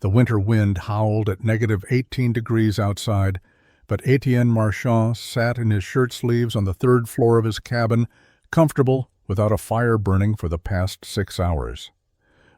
The winter wind howled at -18 degrees outside, but Etienne Marchand sat in his shirt sleeves on the third floor of his cabin, comfortable without a fire burning for the past 6 hours.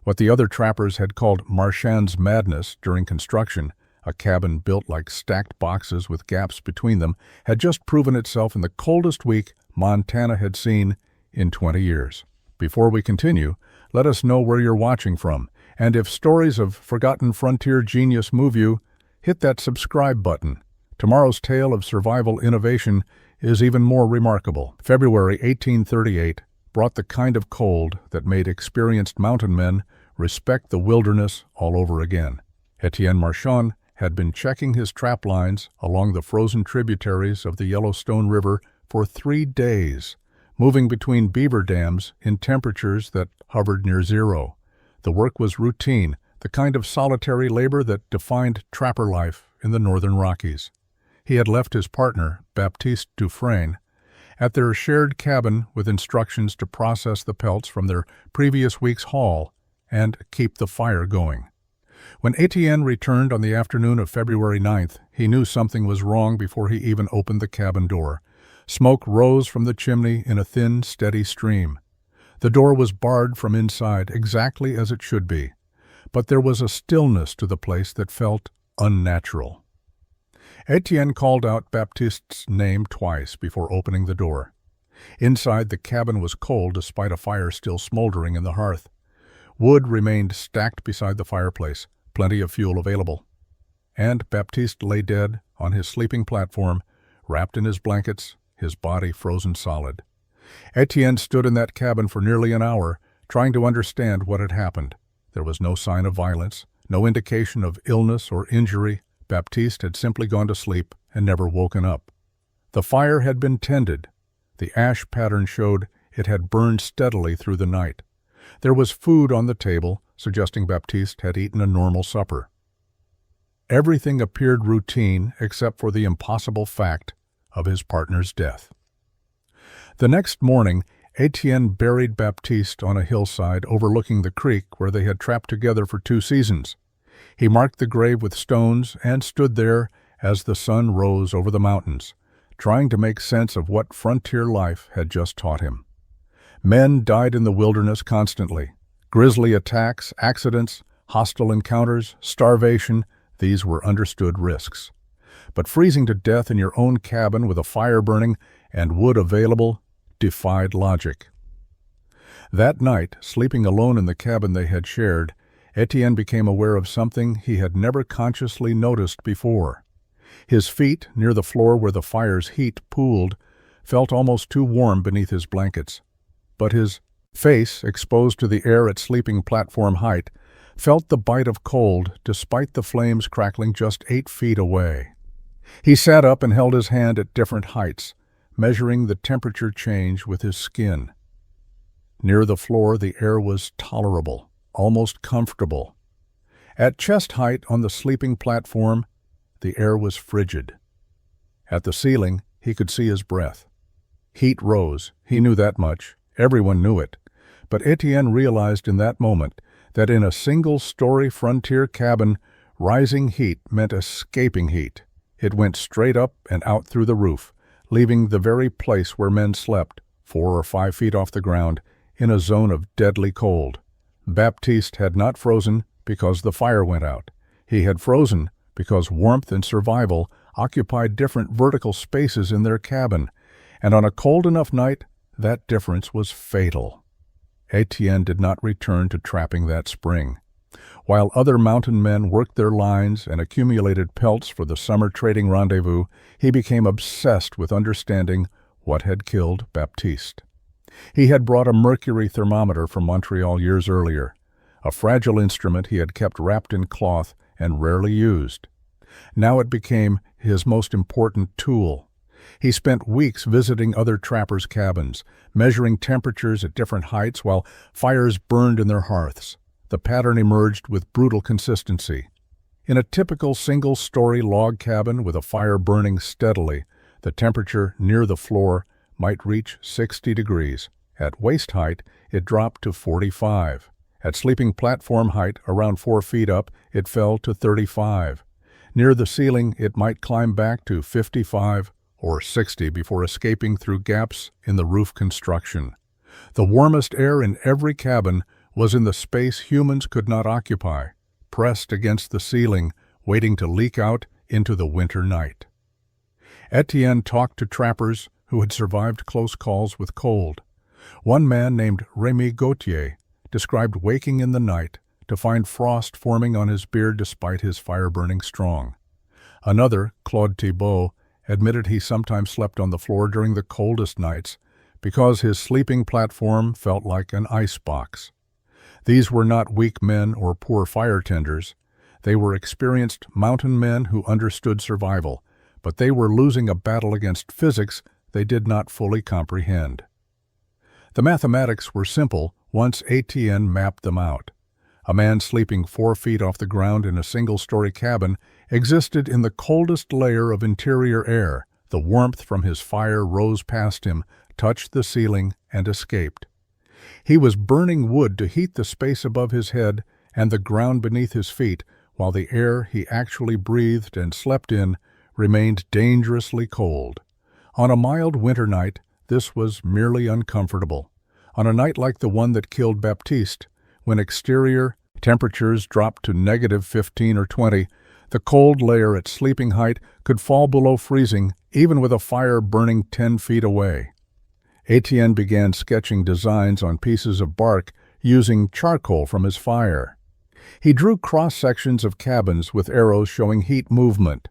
What the other trappers had called Marchand's madness during construction, a cabin built like stacked boxes with gaps between them, had just proven itself in the coldest week Montana had seen in 20 years. Before we continue, let us know where you're watching from, and if stories of forgotten frontier genius move you, hit that subscribe button. Tomorrow's tale of survival innovation is even more remarkable. February 1838 brought the kind of cold that made experienced mountain men respect the wilderness all over again. Etienne Marchand had been checking his trap lines along the frozen tributaries of the Yellowstone River for 3 days, moving between beaver dams in temperatures that hovered near zero. The work was routine, the kind of solitary labor that defined trapper life in the northern Rockies. He had left his partner, Baptiste Dufresne, at their shared cabin with instructions to process the pelts from their previous week's haul and keep the fire going. When Etienne returned on the afternoon of February 9th, he knew something was wrong before he even opened the cabin door. Smoke rose from the chimney in a thin, steady stream. The door was barred from inside, exactly as it should be, but there was a stillness to the place that felt unnatural. Etienne called out Baptiste's name twice before opening the door. Inside, the cabin was cold despite a fire still smoldering in the hearth. Wood remained stacked beside the fireplace, plenty of fuel available. And Baptiste lay dead on his sleeping platform, wrapped in his blankets, his body frozen solid. Etienne stood in that cabin for nearly an hour, trying to understand what had happened. There was no sign of violence, no indication of illness or injury. Baptiste had simply gone to sleep and never woken up. The fire had been tended. The ash pattern showed it had burned steadily through the night. There was food on the table, suggesting Baptiste had eaten a normal supper. Everything appeared routine except for the impossible fact of his partner's death. The next morning, Etienne buried Baptiste on a hillside overlooking the creek where they had trapped together for 2 seasons. He marked the grave with stones and stood there as the sun rose over the mountains, trying to make sense of what frontier life had just taught him. Men died in the wilderness constantly. Grisly attacks, accidents, hostile encounters, starvation, these were understood risks. But freezing to death in your own cabin with a fire burning and wood available defied logic. That night, sleeping alone in the cabin they had shared, Etienne became aware of something he had never consciously noticed before. His feet, near the floor where the fire's heat pooled, felt almost too warm beneath his blankets. But his face, exposed to the air at sleeping platform height, felt the bite of cold despite the flames crackling just 8 feet away. He sat up and held his hand at different heights, measuring the temperature change with his skin. Near the floor, the air was tolerable, almost comfortable. At chest height on the sleeping platform, the air was frigid. At the ceiling, he could see his breath. Heat rose, he knew that much. Everyone knew it. But Etienne realized in that moment that in a single-story frontier cabin, rising heat meant escaping heat. It went straight up and out through the roof, leaving the very place where men slept, 4 or 5 feet off the ground, in a zone of deadly cold. Baptiste had not frozen because the fire went out. He had frozen because warmth and survival occupied different vertical spaces in their cabin, and on a cold enough night, that difference was fatal. Etienne did not return to trapping that spring. While other mountain men worked their lines and accumulated pelts for the summer trading rendezvous, he became obsessed with understanding what had killed Baptiste. He had brought a mercury thermometer from Montreal years earlier, a fragile instrument he had kept wrapped in cloth and rarely used. Now it became his most important tool. He spent weeks visiting other trappers' cabins, measuring temperatures at different heights while fires burned in their hearths. The pattern emerged with brutal consistency. In a typical single-story log cabin with a fire burning steadily, the temperature near the floor might reach 60 degrees. At waist height, it dropped to 45. At sleeping platform height, around 4 feet up, it fell to 35. Near the ceiling, it might climb back to 55 or 60 before escaping through gaps in the roof construction. The warmest air in every cabin was in the space humans could not occupy, pressed against the ceiling, waiting to leak out into the winter night. Etienne talked to trappers who had survived close calls with cold. One man named Rémi Gauthier described waking in the night to find frost forming on his beard despite his fire burning strong. Another, Claude Thibault, admitted he sometimes slept on the floor during the coldest nights because his sleeping platform felt like an ice box. These were not weak men or poor fire tenders. They were experienced mountain men who understood survival, but they were losing a battle against physics they did not fully comprehend. The mathematics were simple once Etienne mapped them out. A man sleeping 4 feet off the ground in a single-story cabin existed in the coldest layer of interior air. The warmth from his fire rose past him, touched the ceiling, and escaped. He was burning wood to heat the space above his head and the ground beneath his feet, while the air he actually breathed and slept in remained dangerously cold. On a mild winter night, this was merely uncomfortable. On a night like the one that killed Baptiste, when exterior temperatures dropped to -15 or 20, the cold layer at sleeping height could fall below freezing, even with a fire burning 10 feet away. Etienne began sketching designs on pieces of bark using charcoal from his fire. He drew cross-sections of cabins with arrows showing heat movement.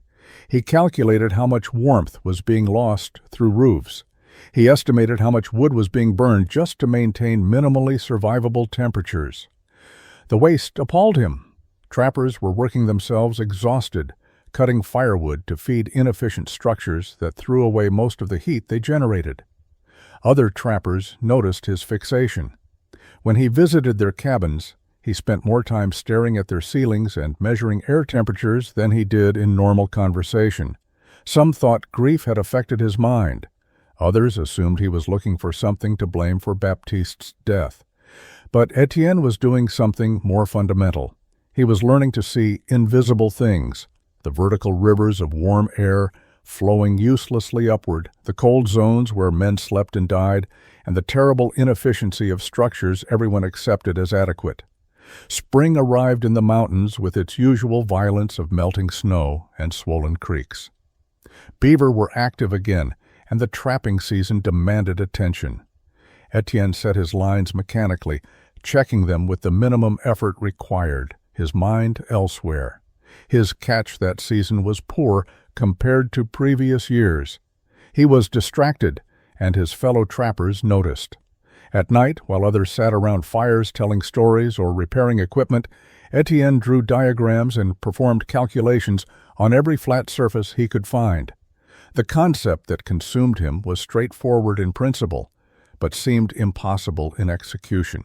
He calculated how much warmth was being lost through roofs. He estimated how much wood was being burned just to maintain minimally survivable temperatures. The waste appalled him. Trappers were working themselves exhausted, cutting firewood to feed inefficient structures that threw away most of the heat they generated. Other trappers noticed his fixation. When he visited their cabins, he spent more time staring at their ceilings and measuring air temperatures than he did in normal conversation. Some thought grief had affected his mind. Others assumed he was looking for something to blame for Baptiste's death. But Etienne was doing something more fundamental. He was learning to see invisible things, the vertical rivers of warm air flowing uselessly upward, the cold zones where men slept and died, and the terrible inefficiency of structures everyone accepted as adequate. Spring arrived in the mountains with its usual violence of melting snow and swollen creeks. Beaver were active again, and the trapping season demanded attention. Etienne set his lines mechanically, checking them with the minimum effort required, his mind elsewhere. His catch that season was poor compared to previous years. He was distracted, and his fellow trappers noticed. At night, while others sat around fires telling stories or repairing equipment, Etienne drew diagrams and performed calculations on every flat surface he could find. The concept that consumed him was straightforward in principle, but seemed impossible in execution.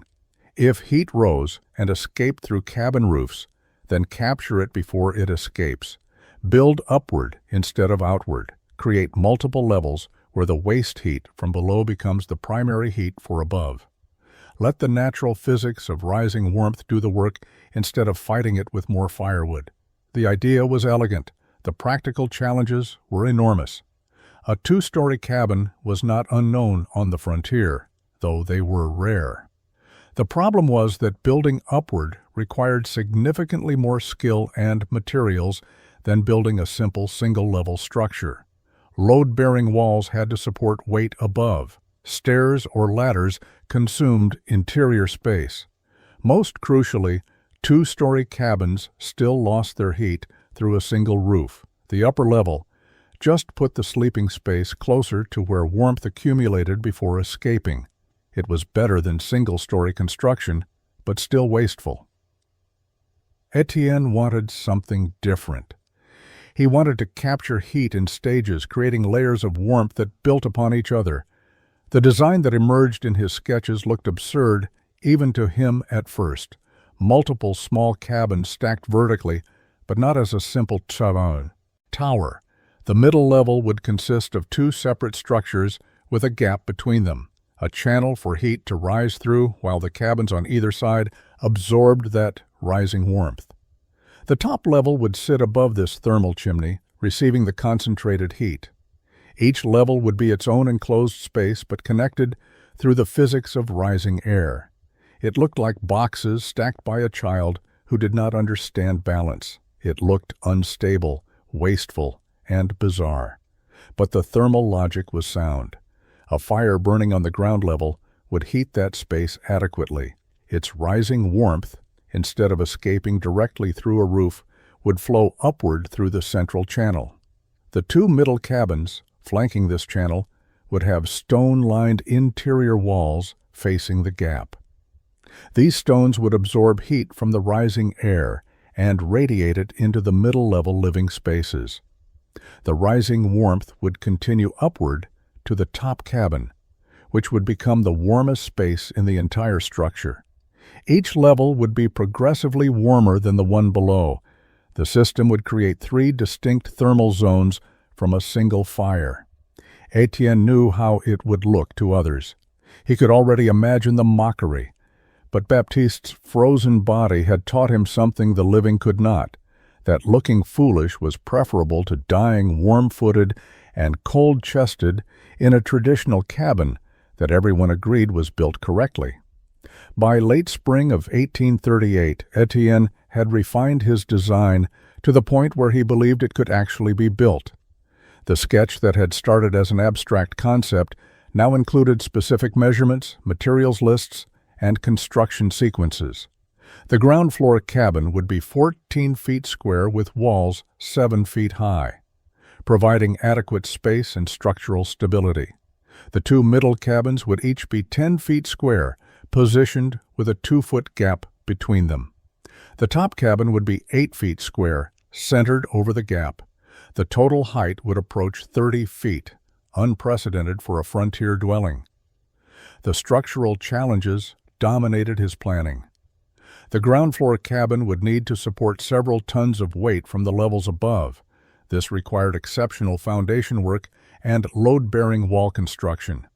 If heat rose and escaped through cabin roofs, then capture it before it escapes. Build upward instead of outward. Create multiple levels where the waste heat from below becomes the primary heat for above. Let the natural physics of rising warmth do the work instead of fighting it with more firewood. The idea was elegant. The practical challenges were enormous. A 2-story cabin was not unknown on the frontier, though they were rare. The problem was that building upward required significantly more skill and materials than building a simple single-level structure. Load-bearing walls had to support weight above. Stairs or ladders consumed interior space. Most crucially, 2-story cabins still lost their heat through a single roof. The upper level just put the sleeping space closer to where warmth accumulated before escaping. It was better than single-story construction, but still wasteful. Etienne wanted something different. He wanted to capture heat in stages, creating layers of warmth that built upon each other. The design that emerged in his sketches looked absurd, even to him at first. Multiple small cabins stacked vertically, but not as a simple tower. The middle level would consist of 2 separate structures with a gap between them. a channel for heat to rise through while the cabins on either side absorbed that rising warmth. The top level would sit above this thermal chimney, receiving the concentrated heat. Each level would be its own enclosed space but connected through the physics of rising air. It looked like boxes stacked by a child who did not understand balance. It looked unstable, wasteful, and bizarre. But the thermal logic was sound. A fire burning on the ground level would heat that space adequately. Its rising warmth, instead of escaping directly through a roof, would flow upward through the central channel. The two middle cabins, flanking this channel, would have stone-lined interior walls facing the gap. These stones would absorb heat from the rising air and radiate it into the middle-level living spaces. The rising warmth would continue upward to the top cabin, which would become the warmest space in the entire structure. Each level would be progressively warmer than the one below. The system would create 3 distinct thermal zones from a single fire. Etienne knew how it would look to others. He could already imagine the mockery. But Baptiste's frozen body had taught him something the living could not, that looking foolish was preferable to dying warm-footed and cold-chested in a traditional cabin that everyone agreed was built correctly. By late spring of 1838, Etienne had refined his design to the point where he believed it could actually be built. The sketch that had started as an abstract concept now included specific measurements, materials lists, and construction sequences. The ground floor cabin would be 14 feet square with walls 7 feet high, providing adequate space and structural stability. The 2 middle cabins would each be 10 feet square, positioned with a 2-foot gap between them. The top cabin would be 8 feet square, centered over the gap. The total height would approach 30 feet, unprecedented for a frontier dwelling. The structural challenges dominated his planning. The ground floor cabin would need to support several tons of weight from the levels above. This required exceptional foundation work and load-bearing wall construction.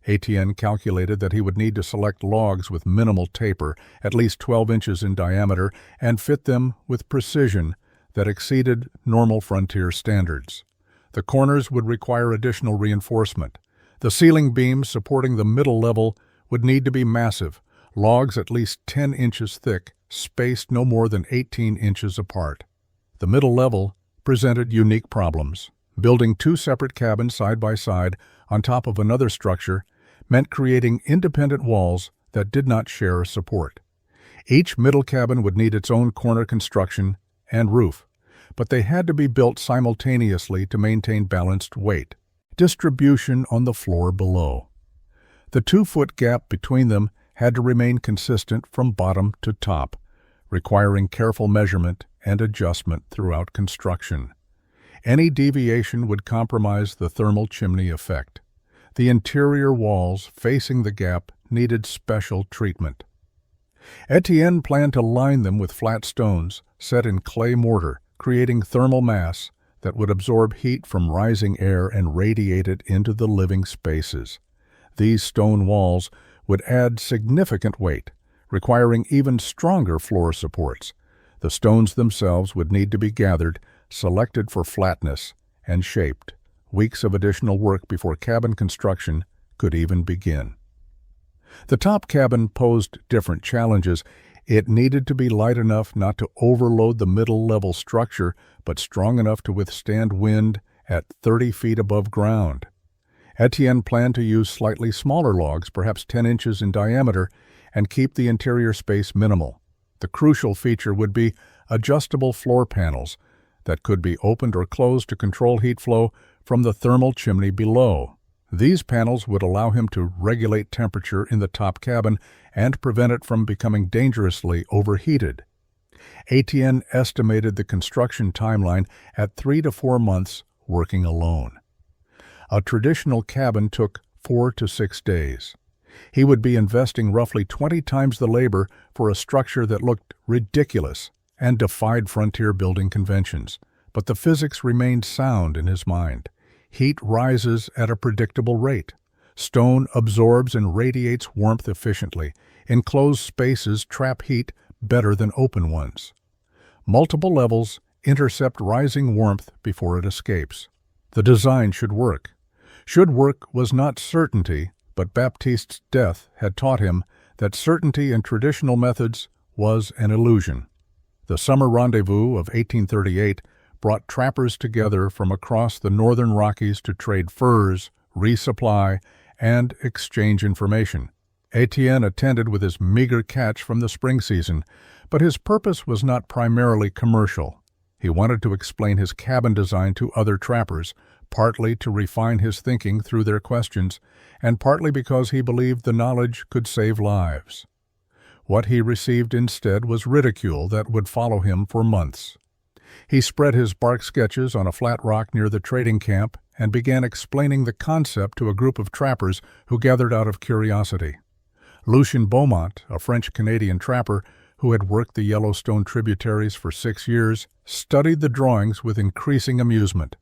Etienne calculated that he would need to select logs with minimal taper, at least 12 inches in diameter, and fit them with precision that exceeded normal frontier standards. The corners would require additional reinforcement. The ceiling beams supporting the middle level would need to be massive, logs at least 10 inches thick, spaced no more than 18 inches apart. The middle level presented unique problems. Building 2 separate cabins side by side on top of another structure meant creating independent walls that did not share support. Each middle cabin would need its own corner construction and roof, but they had to be built simultaneously to maintain balanced weight distribution on the floor below. The 2-foot gap between them had to remain consistent from bottom to top, requiring careful measurement and adjustment throughout construction. Any deviation would compromise the thermal chimney effect. The interior walls facing the gap needed special treatment. Etienne planned to line them with flat stones set in clay mortar, creating thermal mass that would absorb heat from rising air and radiate it into the living spaces. These stone walls would add significant weight, requiring even stronger floor supports. The stones themselves would need to be gathered, selected for flatness, and shaped. Weeks of additional work before cabin construction could even begin. The top cabin posed different challenges. It needed to be light enough not to overload the middle-level structure, but strong enough to withstand wind at 30 feet above ground. Etienne planned to use slightly smaller logs, perhaps 10 inches in diameter, and keep the interior space minimal. The crucial feature would be adjustable floor panels that could be opened or closed to control heat flow from the thermal chimney below. These panels would allow him to regulate temperature in the top cabin and prevent it from becoming dangerously overheated. Etienne estimated the construction timeline at 3 to 4 months working alone. A traditional cabin took 4 to 6 days. He would be investing roughly 20 times the labor for a structure that looked ridiculous and defied frontier building conventions. But the physics remained sound in his mind. Heat rises at a predictable rate. Stone absorbs and radiates warmth efficiently. Enclosed spaces trap heat better than open ones. Multiple levels intercept rising warmth before it escapes. The design should work. Should work was not certainty, but Baptiste's death had taught him that certainty in traditional methods was an illusion. The summer rendezvous of 1838 brought trappers together from across the northern Rockies to trade furs, resupply, and exchange information. Etienne attended with his meager catch from the spring season, but his purpose was not primarily commercial. He wanted to explain his cabin design to other trappers, partly to refine his thinking through their questions, and partly because he believed the knowledge could save lives. What he received instead was ridicule that would follow him for months. He spread his bark sketches on a flat rock near the trading camp and began explaining the concept to a group of trappers who gathered out of curiosity. Lucien Beaumont, a French-Canadian trapper who had worked the Yellowstone tributaries for 6 years, studied the drawings with increasing amusement.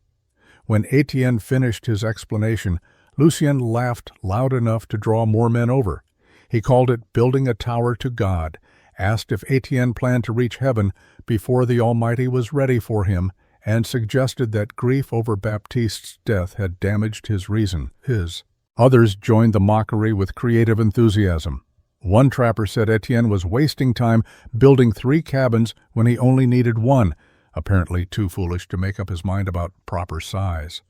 When Etienne finished his explanation, Lucien laughed loud enough to draw more men over. He called it building a tower to God, asked if Etienne planned to reach heaven before the Almighty was ready for him, and suggested that grief over Baptiste's death had damaged his reason. Others joined the mockery with creative enthusiasm. One trapper said Etienne was wasting time building 3 cabins when he only needed 1, apparently too foolish to make up his mind about proper size.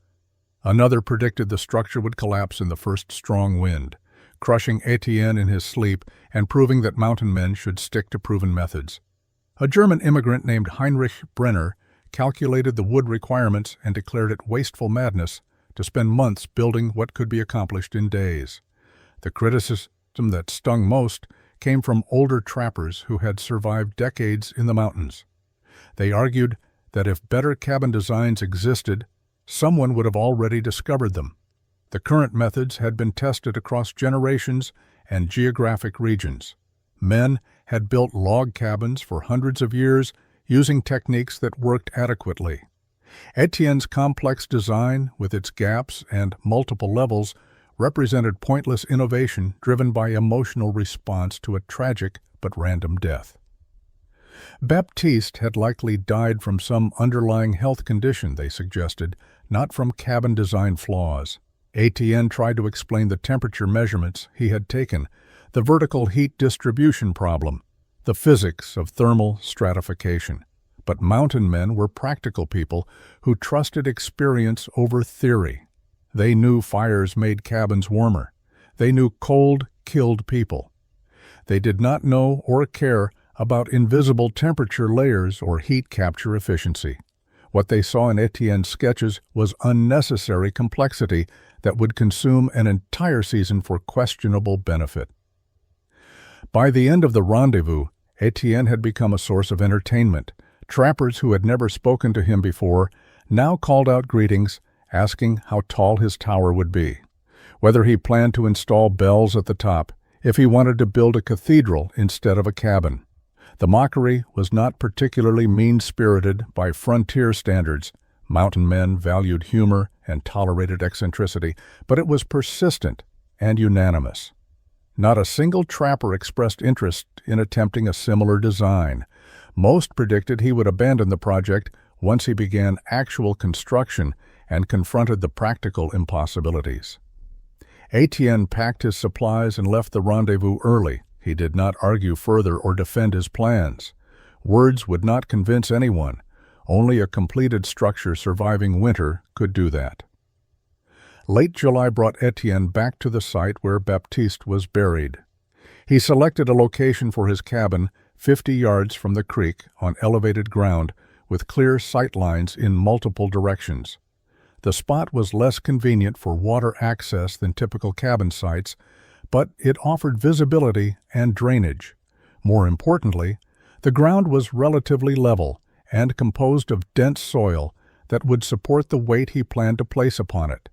Another predicted the structure would collapse in the first strong wind, crushing Etienne in his sleep and proving that mountain men should stick to proven methods. A German immigrant named Heinrich Brenner calculated the wood requirements and declared it wasteful madness to spend months building what could be accomplished in days. The criticism that stung most came from older trappers who had survived decades in the mountains. They argued that if better cabin designs existed, someone would have already discovered them. The current methods had been tested across generations and geographic regions. Men had built log cabins for hundreds of years using techniques that worked adequately. Etienne's complex design, with its gaps and multiple levels, represented pointless innovation driven by emotional response to a tragic but random death. Baptiste had likely died from some underlying health condition, they suggested, not from cabin design flaws. Etienne tried to explain the temperature measurements he had taken, the vertical heat distribution problem, the physics of thermal stratification. But mountain men were practical people who trusted experience over theory. They knew fires made cabins warmer. They knew cold killed people. They did not know or care about invisible temperature layers or heat capture efficiency. What they saw in Etienne's sketches was unnecessary complexity that would consume an entire season for questionable benefit. By the end of the rendezvous, Etienne had become a source of entertainment. Trappers who had never spoken to him before now called out greetings, asking how tall his tower would be, whether he planned to install bells at the top, if he wanted to build a cathedral instead of a cabin. The mockery was not particularly mean-spirited by frontier standards. Mountain men valued humor and tolerated eccentricity, but it was persistent and unanimous. Not a single trapper expressed interest in attempting a similar design. Most predicted he would abandon the project once he began actual construction and confronted the practical impossibilities. Etienne packed his supplies and left the rendezvous early. He did not argue further or defend his plans. Words would not convince anyone. Only a completed structure surviving winter could do that. Late July brought Etienne back to the site where Baptiste was buried. He selected a location for his cabin 50 yards from the creek on elevated ground with clear sight lines in multiple directions. The spot was less convenient for water access than typical cabin sites, but it offered visibility and drainage. More importantly, the ground was relatively level and composed of dense soil that would support the weight he planned to place upon it.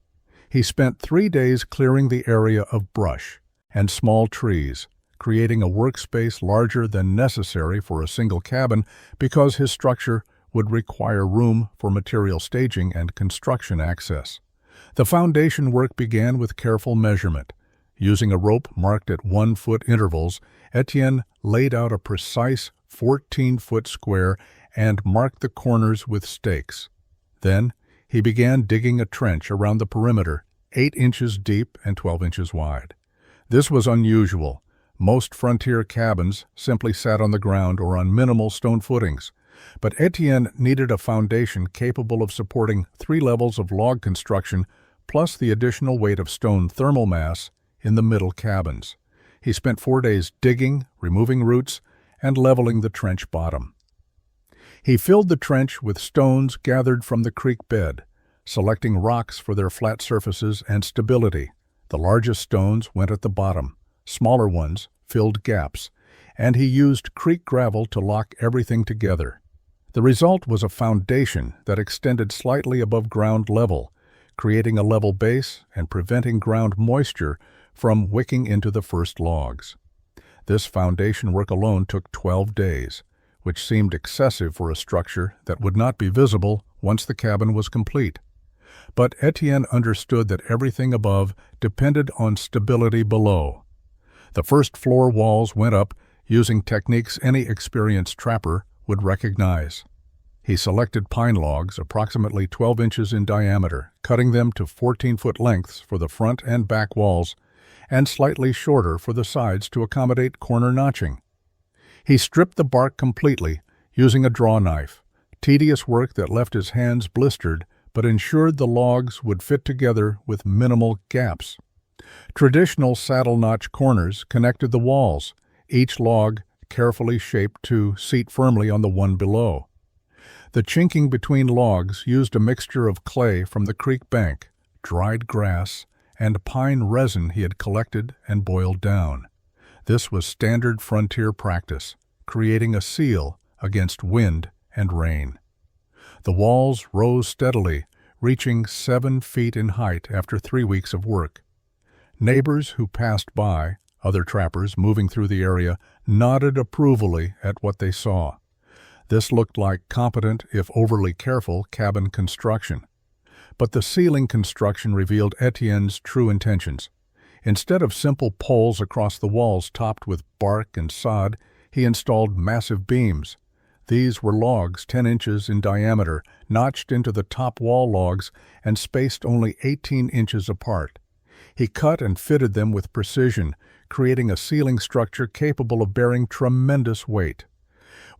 He spent 3 days clearing the area of brush and small trees, creating a workspace larger than necessary for a single cabin because his structure would require room for material staging and construction access. The foundation work began with careful measurement. Using a rope marked at 1-foot intervals, Etienne laid out a precise 14-foot square and marked the corners with stakes. Then, he began digging a trench around the perimeter, 8 inches deep and 12 inches wide. This was unusual. Most frontier cabins simply sat on the ground or on minimal stone footings. But Etienne needed a foundation capable of supporting 3 levels of log construction plus the additional weight of stone thermal mass in the middle cabins. He spent 4 days digging, removing roots, and leveling the trench bottom. He filled the trench with stones gathered from the creek bed, selecting rocks for their flat surfaces and stability. The largest stones went at the bottom, smaller ones filled gaps, and he used creek gravel to lock everything together. The result was a foundation that extended slightly above ground level, creating a level base and preventing ground moisture from wicking into the first logs. This foundation work alone took 12 days, which seemed excessive for a structure that would not be visible once the cabin was complete. But Etienne understood that everything above depended on stability below. The first floor walls went up using techniques any experienced trapper would recognize. He selected pine logs approximately 12 inches in diameter, cutting them to 14-foot lengths for the front and back walls, and slightly shorter for the sides to accommodate corner notching. He stripped the bark completely, using a draw knife, tedious work that left his hands blistered but ensured the logs would fit together with minimal gaps. Traditional saddle notch corners connected the walls, each log carefully shaped to seat firmly on the one below. The chinking between logs used a mixture of clay from the creek bank, dried grass, and pine resin he had collected and boiled down. This was standard frontier practice, creating a seal against wind and rain. The walls rose steadily, reaching 7 feet in height after 3 weeks of work. Neighbors who passed by, other trappers moving through the area, nodded approvingly at what they saw. This looked like competent, if overly careful, cabin construction. But the ceiling construction revealed Etienne's true intentions. Instead of simple poles across the walls topped with bark and sod, he installed massive beams. These were logs 10 inches in diameter, notched into the top wall logs and spaced only 18 inches apart. He cut and fitted them with precision, creating a ceiling structure capable of bearing tremendous weight.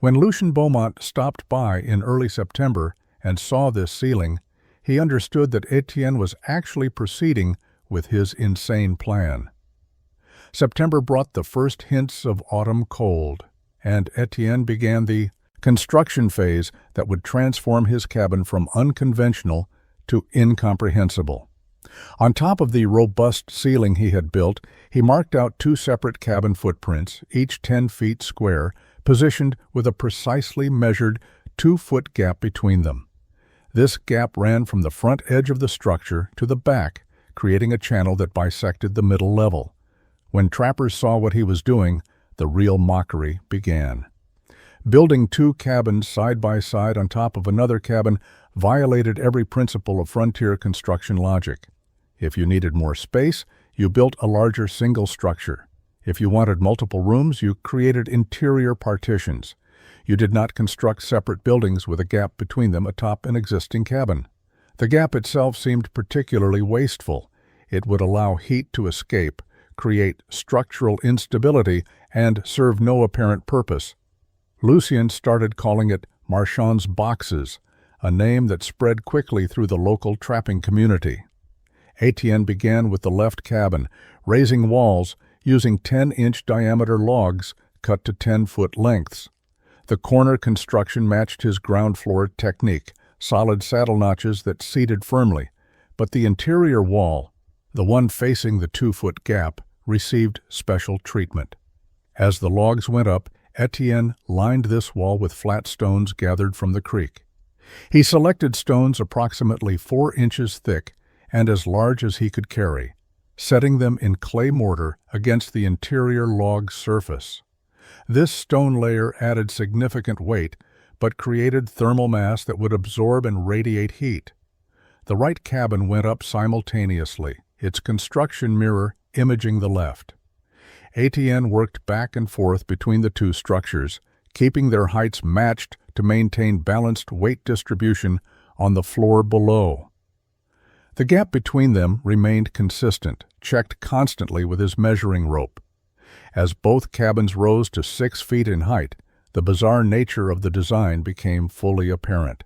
When Lucien Beaumont stopped by in early September and saw this ceiling, he understood that Etienne was actually proceeding with his insane plan. September brought the first hints of autumn cold, and Etienne began the construction phase that would transform his cabin from unconventional to incomprehensible. On top of the robust ceiling he had built, he marked out 2 separate cabin footprints, each 10 feet square, positioned with a precisely measured 2-foot gap between them. This gap ran from the front edge of the structure to the back, creating a channel that bisected the middle level. When trappers saw what he was doing, the real mockery began. Building 2 cabins side by side on top of another cabin violated every principle of frontier construction logic. If you needed more space, you built a larger single structure. If you wanted multiple rooms, you created interior partitions. You did not construct separate buildings with a gap between them atop an existing cabin. The gap itself seemed particularly wasteful. It would allow heat to escape, create structural instability, and serve no apparent purpose. Lucien started calling it Marchand's boxes, a name that spread quickly through the local trapping community. Etienne began with the left cabin, raising walls using 10-inch diameter logs cut to 10-foot lengths. The corner construction matched his ground floor technique, solid saddle notches that seated firmly, but the interior wall, the one facing the 2-foot gap, received special treatment. As the logs went up, Etienne lined this wall with flat stones gathered from the creek. He selected stones approximately 4 inches thick and as large as he could carry, setting them in clay mortar against the interior log surface. This stone layer added significant weight, but created thermal mass that would absorb and radiate heat. The right cabin went up simultaneously, its construction mirror imaging the left. Etienne worked back and forth between the two structures, keeping their heights matched to maintain balanced weight distribution on the floor below. The gap between them remained consistent, checked constantly with his measuring rope. As both cabins rose to 6 feet in height, the bizarre nature of the design became fully apparent.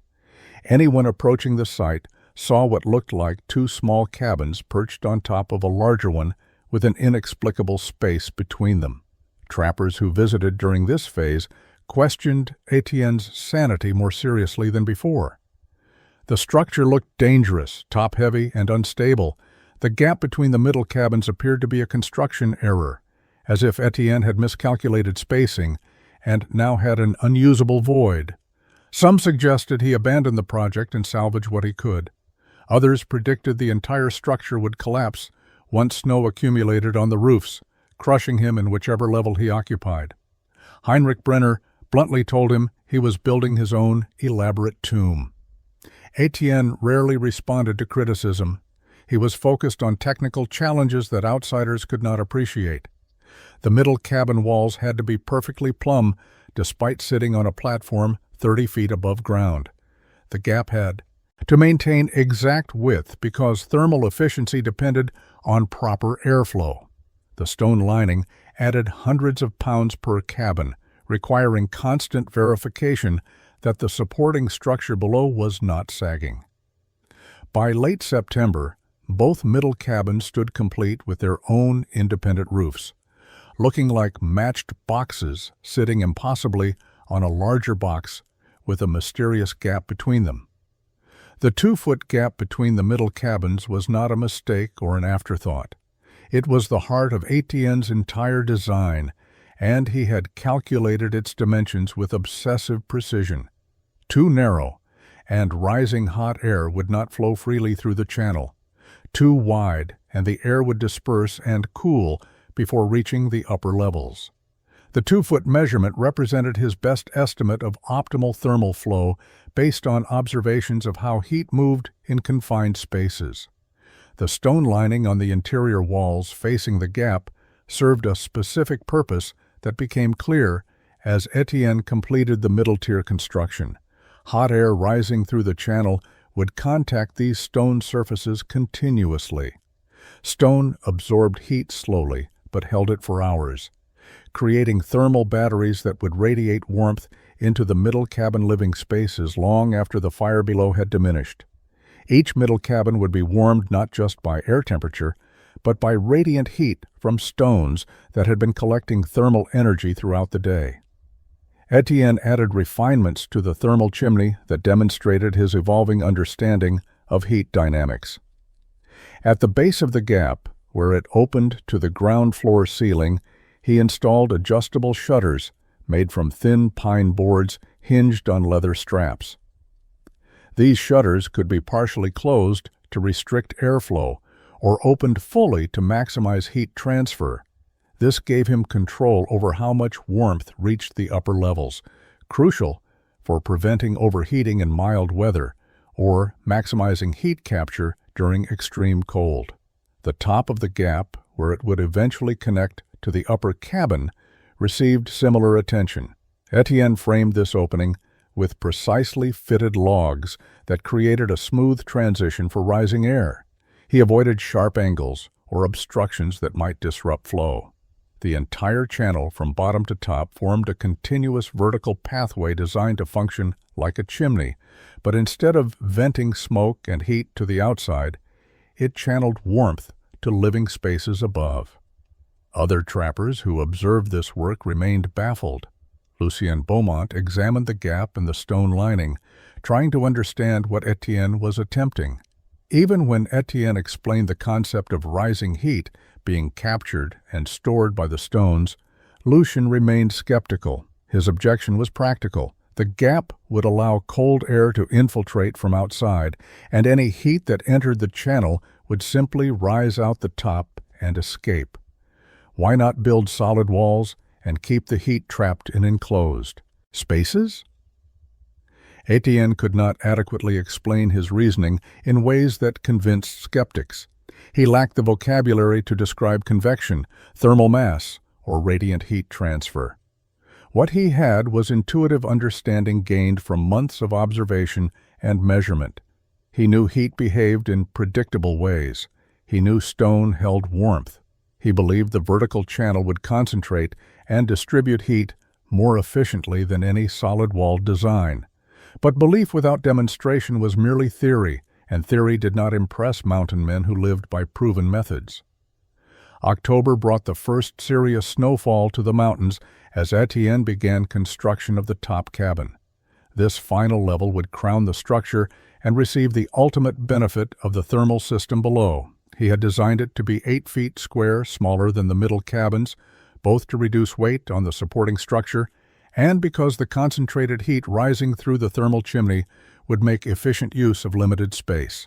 Anyone approaching the site saw what looked like two small cabins perched on top of a larger one with an inexplicable space between them. Trappers who visited during this phase questioned Etienne's sanity more seriously than before. The structure looked dangerous, top-heavy, and unstable. The gap between the middle cabins appeared to be a construction error, as if Etienne had miscalculated spacing and now had an unusable void. Some suggested he abandon the project and salvage what he could. Others predicted the entire structure would collapse once snow accumulated on the roofs, crushing him in whichever level he occupied. Heinrich Brenner bluntly told him he was building his own elaborate tomb. Etienne rarely responded to criticism. He was focused on technical challenges that outsiders could not appreciate. The middle cabin walls had to be perfectly plumb, despite sitting on a platform 30 feet above ground. The gap had to maintain exact width because thermal efficiency depended on proper airflow. The stone lining added hundreds of pounds per cabin, requiring constant verification that the supporting structure below was not sagging. By late September, both middle cabins stood complete with their own independent roofs, looking like matched boxes sitting impossibly on a larger box with a mysterious gap between them. The 2-foot gap between the middle cabins was not a mistake or an afterthought. It was the heart of Etienne's entire design, and he had calculated its dimensions with obsessive precision. Too narrow, and rising hot air would not flow freely through the channel. Too wide, and the air would disperse and cool before reaching the upper levels. The 2-foot measurement represented his best estimate of optimal thermal flow based on observations of how heat moved in confined spaces. The stone lining on the interior walls facing the gap served a specific purpose that became clear as Etienne completed the middle-tier construction. Hot air rising through the channel would contact these stone surfaces continuously. Stone absorbed heat slowly, but held it for hours, creating thermal batteries that would radiate warmth into the middle cabin living spaces long after the fire below had diminished. Each middle cabin would be warmed not just by air temperature, but by radiant heat from stones that had been collecting thermal energy throughout the day. Etienne added refinements to the thermal chimney that demonstrated his evolving understanding of heat dynamics. At the base of the gap, where it opened to the ground floor ceiling, he installed adjustable shutters made from thin pine boards hinged on leather straps. These shutters could be partially closed to restrict airflow or opened fully to maximize heat transfer. This gave him control over how much warmth reached the upper levels, crucial for preventing overheating in mild weather or maximizing heat capture during extreme cold. The top of the gap, where it would eventually connect to the upper cabin, received similar attention. Etienne framed this opening with precisely fitted logs that created a smooth transition for rising air. He avoided sharp angles or obstructions that might disrupt flow. The entire channel from bottom to top formed a continuous vertical pathway designed to function like a chimney, but instead of venting smoke and heat to the outside, it channeled warmth to living spaces above. Other trappers who observed this work remained baffled. Lucien Beaumont examined the gap in the stone lining, trying to understand what Etienne was attempting. Even when Etienne explained the concept of rising heat being captured and stored by the stones, Lucien remained skeptical. His objection was practical. The gap would allow cold air to infiltrate from outside, and any heat that entered the channel would simply rise out the top and escape. Why not build solid walls and keep the heat trapped in enclosed spaces? Etienne could not adequately explain his reasoning in ways that convinced skeptics. He lacked the vocabulary to describe convection, thermal mass, or radiant heat transfer. What he had was intuitive understanding gained from months of observation and measurement. He knew heat behaved in predictable ways. He knew stone held warmth. He believed the vertical channel would concentrate and distribute heat more efficiently than any solid-walled design. But belief without demonstration was merely theory, and theory did not impress mountain men who lived by proven methods. October brought the first serious snowfall to the mountains as Etienne began construction of the top cabin. This final level would crown the structure and receive the ultimate benefit of the thermal system below. He had designed it to be 8 feet square, smaller than the middle cabins, both to reduce weight on the supporting structure and because the concentrated heat rising through the thermal chimney would make efficient use of limited space.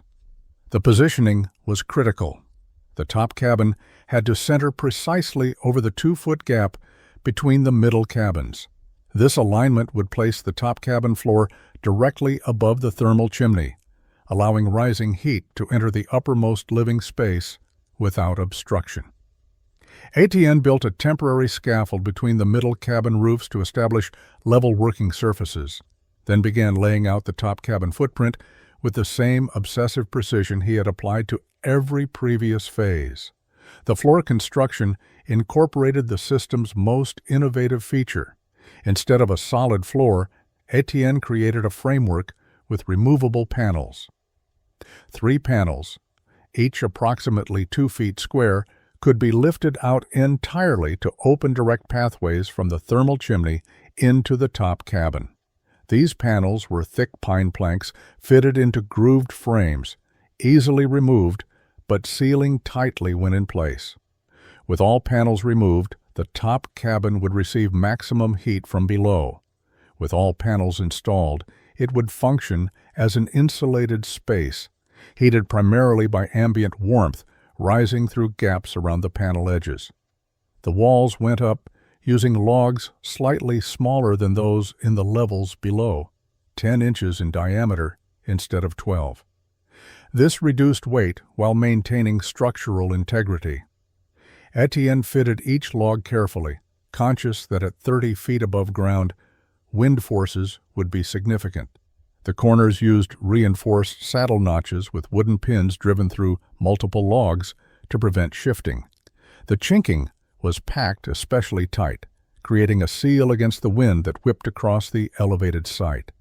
The positioning was critical. The top cabin had to center precisely over the 2-foot gap between the middle cabins. This alignment would place the top cabin floor directly above the thermal chimney, allowing rising heat to enter the uppermost living space without obstruction. Etienne built a temporary scaffold between the middle cabin roofs to establish level working surfaces, then began laying out the top cabin footprint with the same obsessive precision he had applied to every previous phase. The floor construction incorporated the system's most innovative feature. Instead of a solid floor, Etienne created a framework with removable panels. 3 panels, each approximately 2 feet square, could be lifted out entirely to open direct pathways from the thermal chimney into the top cabin. These panels were thick pine planks fitted into grooved frames, easily removed but sealing tightly when in place. With all panels removed, the top cabin would receive maximum heat from below. With all panels installed, it would function as an insulated space, heated primarily by ambient warmth rising through gaps around the panel edges. The walls went up using logs slightly smaller than those in the levels below, 10 inches in diameter instead of 12. This reduced weight while maintaining structural integrity. Etienne fitted each log carefully, conscious that at 30 feet above ground, wind forces would be significant. The corners used reinforced saddle notches with wooden pins driven through multiple logs to prevent shifting. The chinking was packed especially tight, creating a seal against the wind that whipped across the elevated site.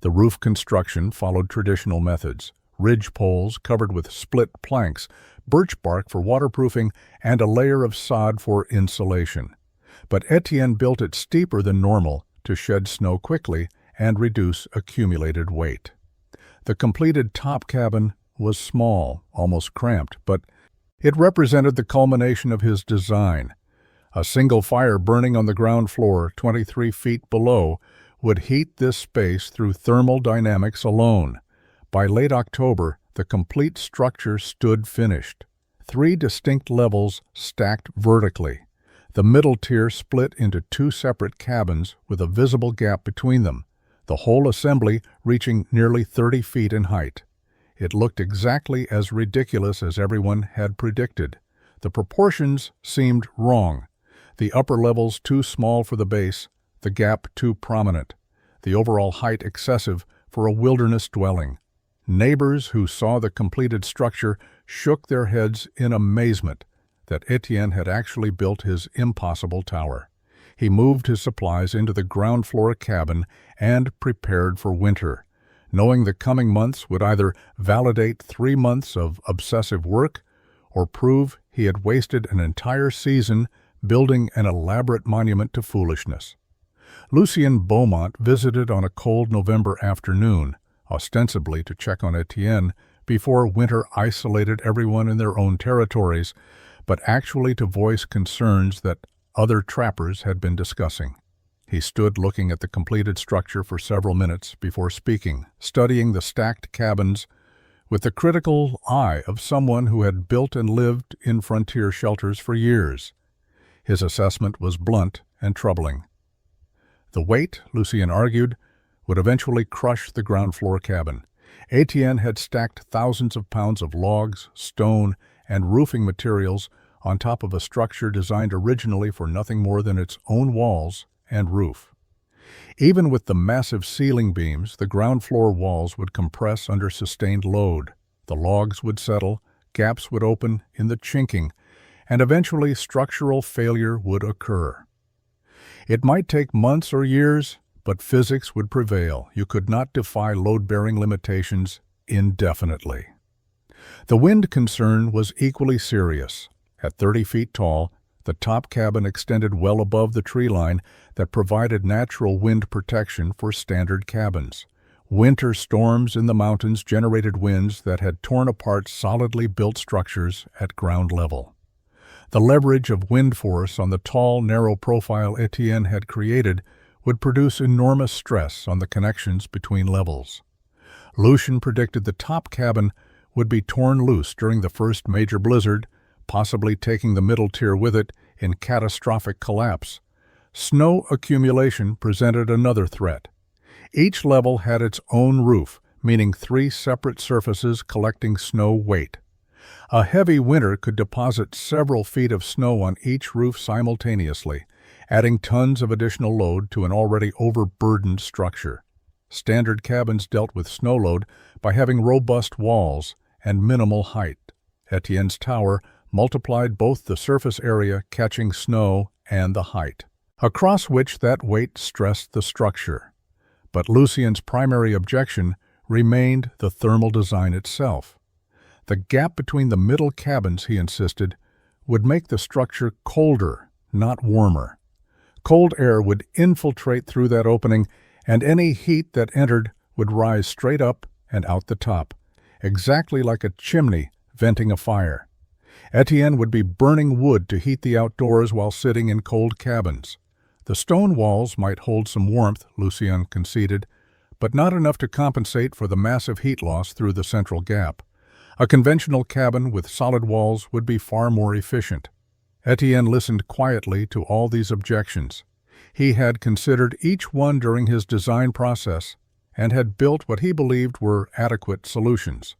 The roof construction followed traditional methods: ridge poles covered with split planks, birch bark for waterproofing, and a layer of sod for insulation. But Etienne built it steeper than normal to shed snow quickly and reduce accumulated weight. The completed top cabin was small, almost cramped, but it represented the culmination of his design. A single fire burning on the ground floor 23 feet below would heat this space through thermal dynamics alone. By late October, the complete structure stood finished. 3 distinct levels stacked vertically. The middle tier split into 2 separate cabins with a visible gap between them, the whole assembly reaching nearly 30 feet in height. It looked exactly as ridiculous as everyone had predicted. The proportions seemed wrong. The upper levels too small for the base, the gap too prominent, the overall height excessive for a wilderness dwelling. Neighbors who saw the completed structure shook their heads in amazement that Etienne had actually built his impossible tower. He moved his supplies into the ground floor cabin and prepared for winter, knowing the coming months would either validate 3 months of obsessive work or prove he had wasted an entire season building an elaborate monument to foolishness. Lucien Beaumont visited on a cold November afternoon, ostensibly to check on Etienne before winter isolated everyone in their own territories, but actually to voice concerns that other trappers had been discussing. He stood looking at the completed structure for several minutes before speaking, studying the stacked cabins with the critical eye of someone who had built and lived in frontier shelters for years. His assessment was blunt and troubling. The weight, Lucien argued, would eventually crush the ground floor cabin. Etienne had stacked thousands of pounds of logs, stone, and roofing materials on top of a structure designed originally for nothing more than its own walls and roof. Even with the massive ceiling beams, the ground floor walls would compress under sustained load. The logs would settle, gaps would open in the chinking, and eventually structural failure would occur. It might take months or years, but physics would prevail. You could not defy load-bearing limitations indefinitely. The wind concern was equally serious. At 30 feet tall, the top cabin extended well above the tree line that provided natural wind protection for standard cabins. Winter storms in the mountains generated winds that had torn apart solidly built structures at ground level. The leverage of wind force on the tall, narrow profile Etienne had created would produce enormous stress on the connections between levels. Lucien predicted the top cabin would be torn loose during the first major blizzard, possibly taking the middle tier with it in catastrophic collapse. Snow accumulation presented another threat. Each level had its own roof, meaning 3 separate surfaces collecting snow weight. A heavy winter could deposit several feet of snow on each roof simultaneously, adding tons of additional load to an already overburdened structure. Standard cabins dealt with snow load by having robust walls and minimal height. Etienne's tower multiplied both the surface area catching snow and the height, across which that weight stressed the structure. But Lucien's primary objection remained the thermal design itself. The gap between the middle cabins, he insisted, would make the structure colder, not warmer. Cold air would infiltrate through that opening, and any heat that entered would rise straight up and out the top, exactly like a chimney venting a fire. Etienne would be burning wood to heat the outdoors while sitting in cold cabins. The stone walls might hold some warmth, Lucien conceded, but not enough to compensate for the massive heat loss through the central gap. A conventional cabin with solid walls would be far more efficient. Etienne listened quietly to all these objections. He had considered each one during his design process and had built what he believed were adequate solutions.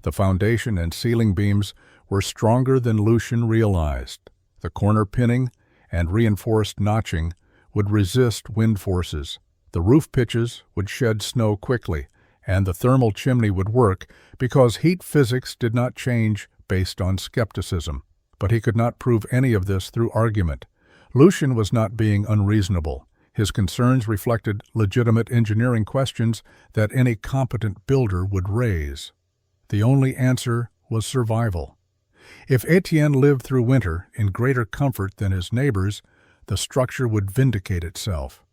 The foundation and ceiling beams were stronger than Lucien realized. The corner pinning and reinforced notching would resist wind forces. The roof pitches would shed snow quickly, and the thermal chimney would work because heat physics did not change based on skepticism. But he could not prove any of this through argument. Lucien was not being unreasonable. His concerns reflected legitimate engineering questions that any competent builder would raise. The only answer was survival. If Etienne lived through winter in greater comfort than his neighbors, the structure would vindicate itself.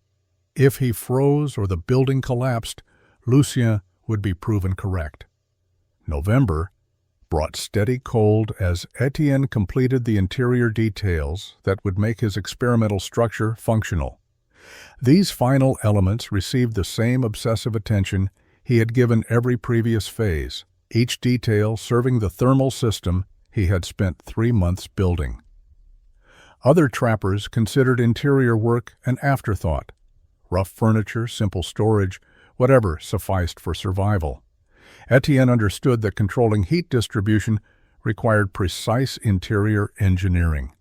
If he froze or the building collapsed, Lucien would be proven correct. November brought steady cold as Etienne completed the interior details that would make his experimental structure functional. These final elements received the same obsessive attention he had given every previous phase, each detail serving the thermal system he had spent 3 months building. Other trappers considered interior work an afterthought. Rough furniture, simple storage, whatever sufficed for survival. Etienne understood that controlling heat distribution required precise interior engineering.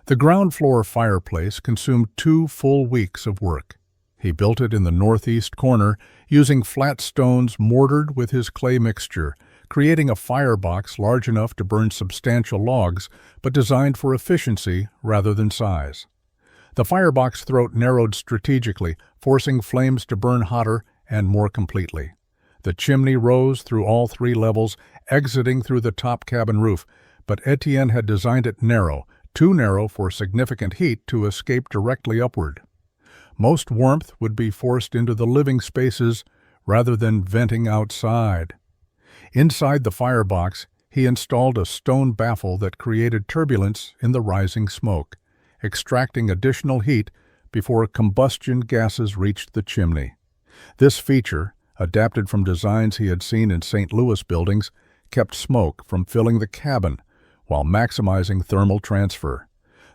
The ground floor fireplace consumed 2 full weeks of work. He built it in the northeast corner using flat stones mortared with his clay mixture, creating a firebox large enough to burn substantial logs, but designed for efficiency rather than size. The firebox throat narrowed strategically, forcing flames to burn hotter and more completely. The chimney rose through all 3 levels, exiting through the top cabin roof, but Etienne had designed it narrow, too narrow for significant heat to escape directly upward. Most warmth would be forced into the living spaces rather than venting outside. Inside the firebox, he installed a stone baffle that created turbulence in the rising smoke, extracting additional heat before combustion gases reached the chimney. This feature, adapted from designs he had seen in St. Louis buildings, kept smoke from filling the cabin while maximizing thermal transfer.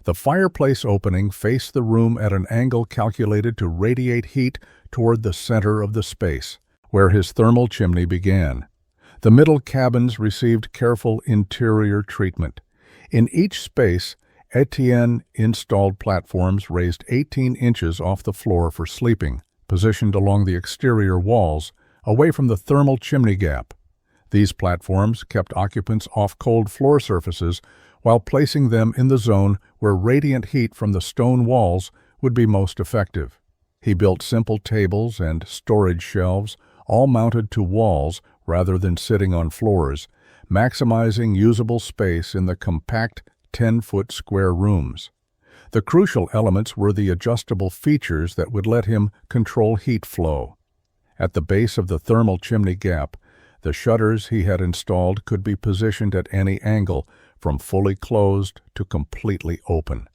The fireplace opening faced the room at an angle calculated to radiate heat toward the center of the space, where his thermal chimney began. The middle cabins received careful interior treatment. In each space, Etienne installed platforms raised 18 inches off the floor for sleeping, positioned along the exterior walls, away from the thermal chimney gap. These platforms kept occupants off cold floor surfaces while placing them in the zone where radiant heat from the stone walls would be most effective. He built simple tables and storage shelves, all mounted to walls rather than sitting on floors, maximizing usable space in the compact 10-foot square rooms. The crucial elements were the adjustable features that would let him control heat flow. At the base of the thermal chimney gap, the shutters he had installed could be positioned at any angle, from fully closed to completely open.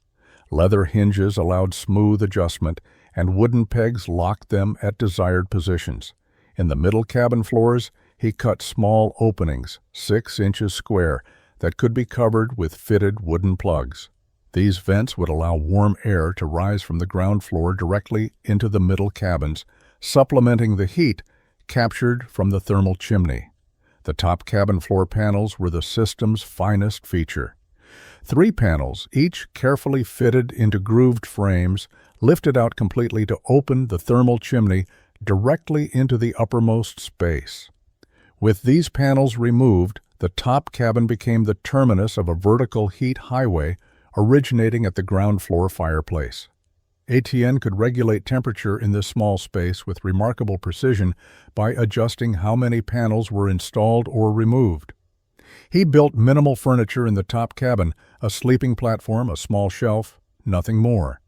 Leather hinges allowed smooth adjustment, and wooden pegs locked them at desired positions. In the middle cabin floors, he cut small openings, 6 inches square, that could be covered with fitted wooden plugs. These vents would allow warm air to rise from the ground floor directly into the middle cabins, supplementing the heat captured from the thermal chimney. The top cabin floor panels were the system's finest feature. 3 panels, each carefully fitted into grooved frames, lifted out completely to open the thermal chimney directly into the uppermost space. With these panels removed, the top cabin became the terminus of a vertical heat highway originating at the ground floor fireplace. Etienne could regulate temperature in this small space with remarkable precision by adjusting how many panels were installed or removed. He built minimal furniture in the top cabin, a sleeping platform, a small shelf, nothing more.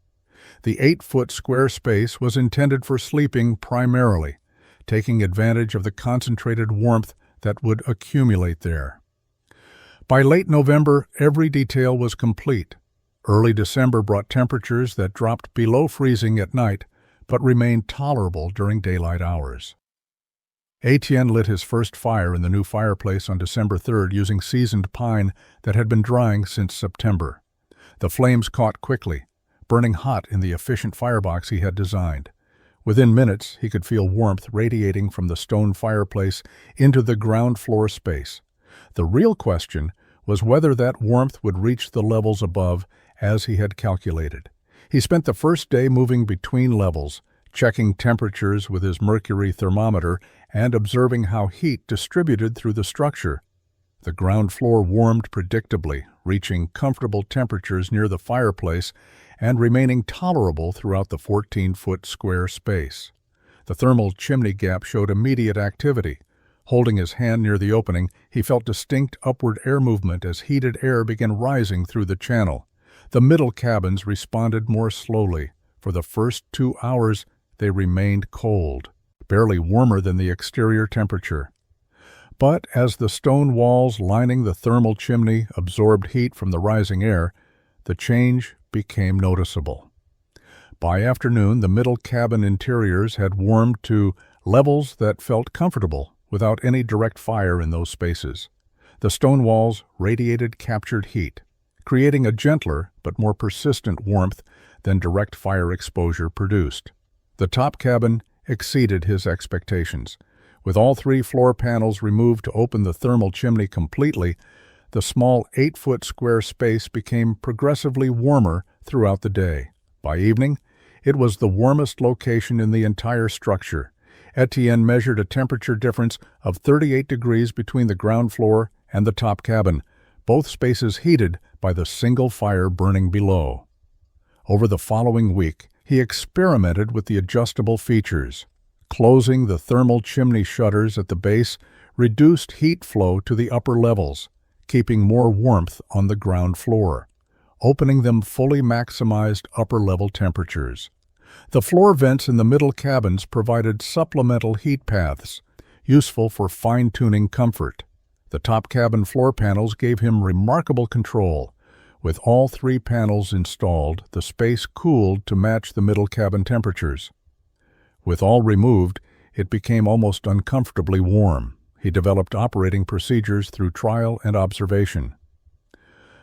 The 8-foot square space was intended for sleeping primarily, taking advantage of the concentrated warmth that would accumulate there. By late November, every detail was complete. Early December brought temperatures that dropped below freezing at night, but remained tolerable during daylight hours. Etienne lit his first fire in the new fireplace on December 3rd using seasoned pine that had been drying since September. The flames caught quickly, burning hot in the efficient firebox he had designed. Within minutes, he could feel warmth radiating from the stone fireplace into the ground floor space. The real question was whether that warmth would reach the levels above as he had calculated. He spent the first day moving between levels, checking temperatures with his mercury thermometer and observing how heat distributed through the structure. The ground floor warmed predictably, reaching comfortable temperatures near the fireplace and remaining tolerable throughout the 14-foot square space. The thermal chimney gap showed immediate activity. Holding his hand near the opening, he felt distinct upward air movement as heated air began rising through the channel. The middle cabins responded more slowly. For the first 2 hours, they remained cold, barely warmer than the exterior temperature. But as the stone walls lining the thermal chimney absorbed heat from the rising air, the change became noticeable. By afternoon, the middle cabin interiors had warmed to levels that felt comfortable without any direct fire in those spaces. The stone walls radiated captured heat, creating a gentler but more persistent warmth than direct fire exposure produced. The top cabin exceeded his expectations. With all 3 floor panels removed to open the thermal chimney completely, the small 8-foot square space became progressively warmer throughout the day. By evening, it was the warmest location in the entire structure. Etienne measured a temperature difference of 38 degrees between the ground floor and the top cabin, both spaces heated by the single fire burning below. Over the following week, he experimented with the adjustable features. Closing the thermal chimney shutters at the base reduced heat flow to the upper levels, keeping more warmth on the ground floor. Opening them fully maximized upper-level temperatures. The floor vents in the middle cabins provided supplemental heat paths, useful for fine-tuning comfort. The top cabin floor panels gave him remarkable control. With all 3 panels installed, the space cooled to match the middle cabin temperatures. With all removed, it became almost uncomfortably warm. He developed operating procedures through trial and observation.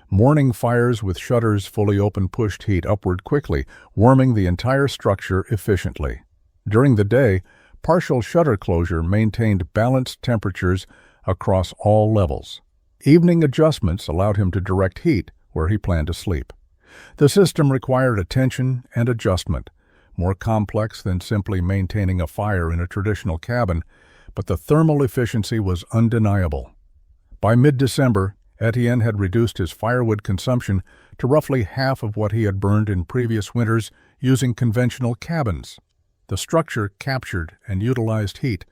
Morning fires with shutters fully open pushed heat upward quickly, warming the entire structure efficiently. During the day, partial shutter closure maintained balanced temperatures across all levels. Evening adjustments allowed him to direct heat where he planned to sleep. The system required attention and adjustment, more complex than simply maintaining a fire in a traditional cabin, but the thermal efficiency was undeniable. By mid-December, Etienne had reduced his firewood consumption to roughly half of what he had burned in previous winters using conventional cabins. The structure captured and utilized heat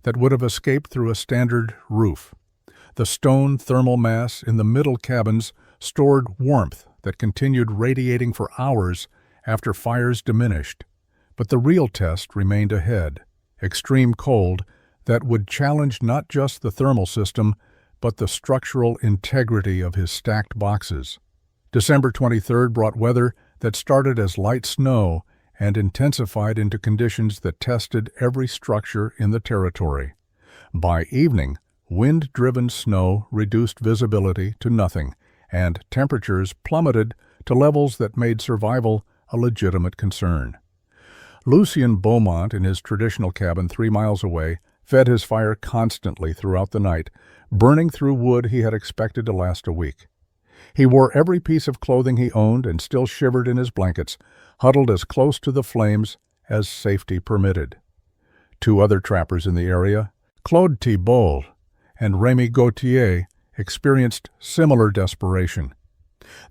that would have escaped through a standard roof. The stone thermal mass in the middle cabins stored warmth that continued radiating for hours after fires diminished. But the real test remained ahead, extreme cold that would challenge not just the thermal system, but the structural integrity of his stacked boxes. December 23rd brought weather that started as light snow and intensified into conditions that tested every structure in the territory. By evening, wind-driven snow reduced visibility to nothing, and temperatures plummeted to levels that made survival a legitimate concern. Lucien Beaumont, in his traditional cabin 3 miles away, fed his fire constantly throughout the night, burning through wood he had expected to last a week. He wore every piece of clothing he owned and still shivered in his blankets, huddled as close to the flames as safety permitted. 2 other trappers in the area, Claude Thibault and Rémi Gauthier, experienced similar desperation.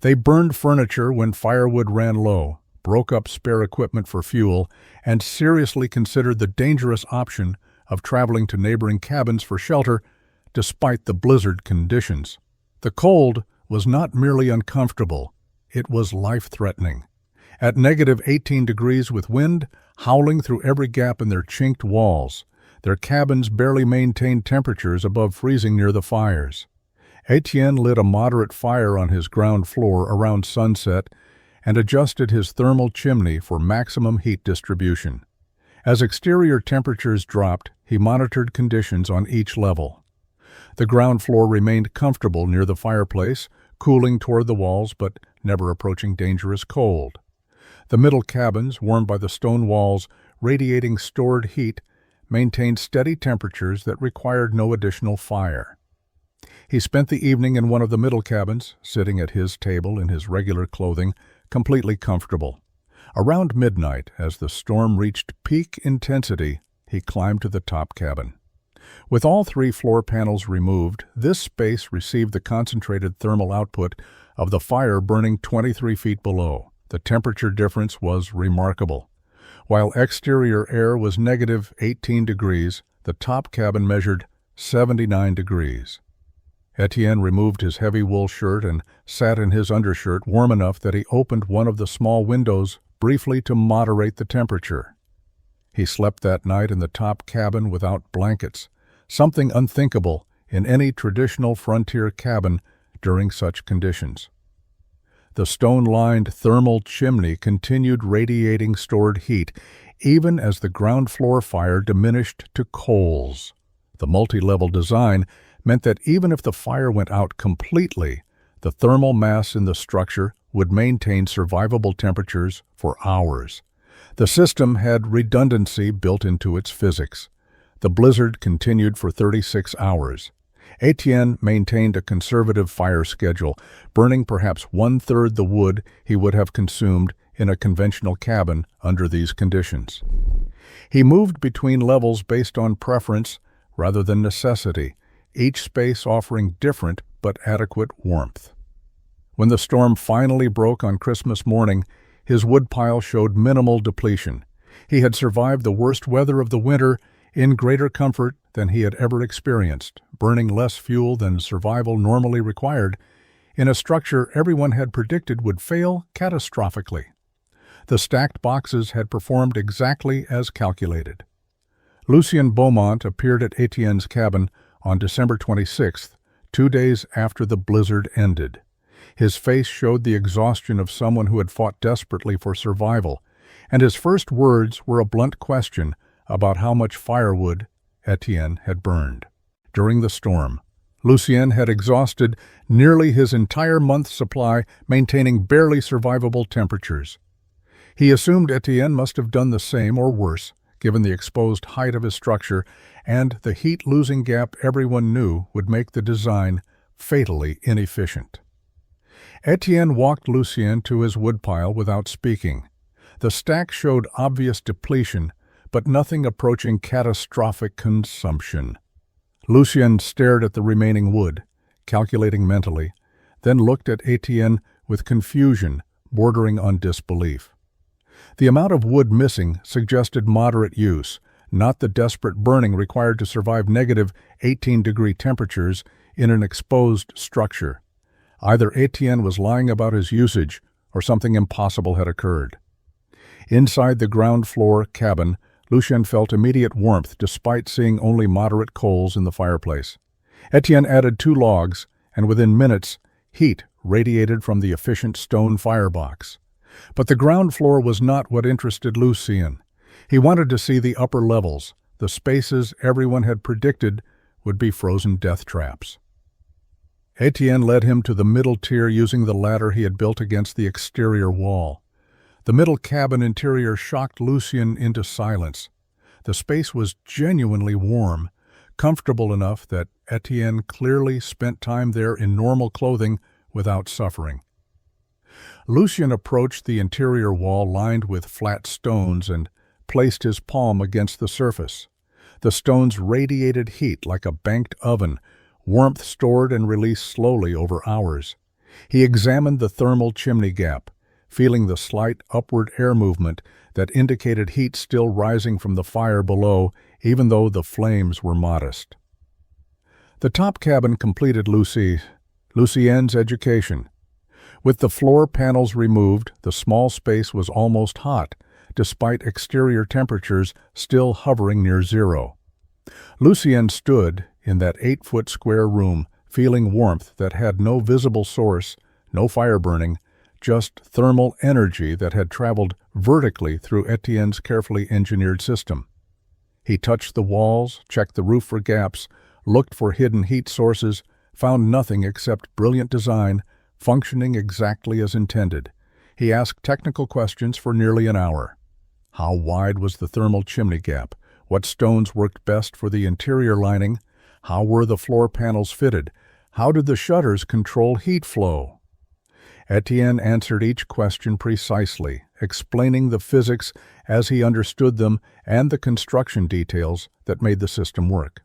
They burned furniture when firewood ran low, broke up spare equipment for fuel, and seriously considered the dangerous option of traveling to neighboring cabins for shelter despite the blizzard conditions. The cold was not merely uncomfortable, it was life-threatening. At -18 degrees with wind howling through every gap in their chinked walls, their cabins barely maintained temperatures above freezing near the fires. Etienne lit a moderate fire on his ground floor around sunset and adjusted his thermal chimney for maximum heat distribution. As exterior temperatures dropped, he monitored conditions on each level. The ground floor remained comfortable near the fireplace, cooling toward the walls but never approaching dangerous cold. The middle cabins, warmed by the stone walls, radiating stored heat, maintained steady temperatures that required no additional fire. He spent the evening in one of the middle cabins, sitting at his table in his regular clothing, completely comfortable. Around midnight, as the storm reached peak intensity, he climbed to the top cabin. With all 3 floor panels removed, this space received the concentrated thermal output of the fire burning 23 feet below. The temperature difference was remarkable. While exterior air was -18 degrees, the top cabin measured 79 degrees. Etienne removed his heavy wool shirt and sat in his undershirt warm enough that he opened one of the small windows briefly to moderate the temperature. He slept that night in the top cabin without blankets, something unthinkable in any traditional frontier cabin during such conditions. The stone-lined thermal chimney continued radiating stored heat, even as the ground floor fire diminished to coals. The multi-level design meant that even if the fire went out completely, the thermal mass in the structure would maintain survivable temperatures for hours. The system had redundancy built into its physics. The blizzard continued for 36 hours. Etienne maintained a conservative fire schedule, burning perhaps 1/3 the wood he would have consumed in a conventional cabin under these conditions. He moved between levels based on preference rather than necessity, each space offering different but adequate warmth. When the storm finally broke on Christmas morning, his woodpile showed minimal depletion. He had survived the worst weather of the winter in greater comfort than he had ever experienced, burning less fuel than survival normally required, in a structure everyone had predicted would fail catastrophically. The stacked boxes had performed exactly as calculated. Lucien Beaumont appeared at Etienne's cabin on December 26th, 2 days after the blizzard ended. His face showed the exhaustion of someone who had fought desperately for survival, and his first words were a blunt question about how much firewood Etienne had burned. During the storm, Lucien had exhausted nearly his entire month's supply, maintaining barely survivable temperatures. He assumed Etienne must have done the same or worse, given the exposed height of his structure and the heat-losing gap everyone knew would make the design fatally inefficient. Etienne walked Lucien to his woodpile without speaking. The stack showed obvious depletion, but nothing approaching catastrophic consumption. Lucien stared at the remaining wood, calculating mentally, then looked at Etienne with confusion bordering on disbelief. The amount of wood missing suggested moderate use, not the desperate burning required to survive negative 18-degree temperatures in an exposed structure. Either Etienne was lying about his usage or something impossible had occurred. Inside the ground floor cabin, Lucien felt immediate warmth despite seeing only moderate coals in the fireplace. Etienne added 2 logs, and within minutes, heat radiated from the efficient stone firebox. But the ground floor was not what interested Lucien. He wanted to see the upper levels, the spaces everyone had predicted would be frozen death traps. Etienne led him to the middle tier using the ladder he had built against the exterior wall. The middle cabin interior shocked Lucien into silence. The space was genuinely warm, comfortable enough that Etienne clearly spent time there in normal clothing without suffering. Lucien approached the interior wall lined with flat stones and placed his palm against the surface. The stones radiated heat like a banked oven, warmth stored and released slowly over hours. He examined the thermal chimney gap, feeling the slight upward air movement that indicated heat still rising from the fire below, even though the flames were modest. The top cabin completed Lucien's education. With the floor panels removed, the small space was almost hot, despite exterior temperatures still hovering near zero. Lucien stood in that 8-foot square room, feeling warmth that had no visible source, no fire burning, just thermal energy that had traveled vertically through Etienne's carefully engineered system. He touched the walls, checked the roof for gaps, looked for hidden heat sources, found nothing except brilliant design, functioning exactly as intended. He asked technical questions for nearly an hour. How wide was the thermal chimney gap? What stones worked best for the interior lining? How were the floor panels fitted? How did the shutters control heat flow? Etienne answered each question precisely, explaining the physics as he understood them and the construction details that made the system work.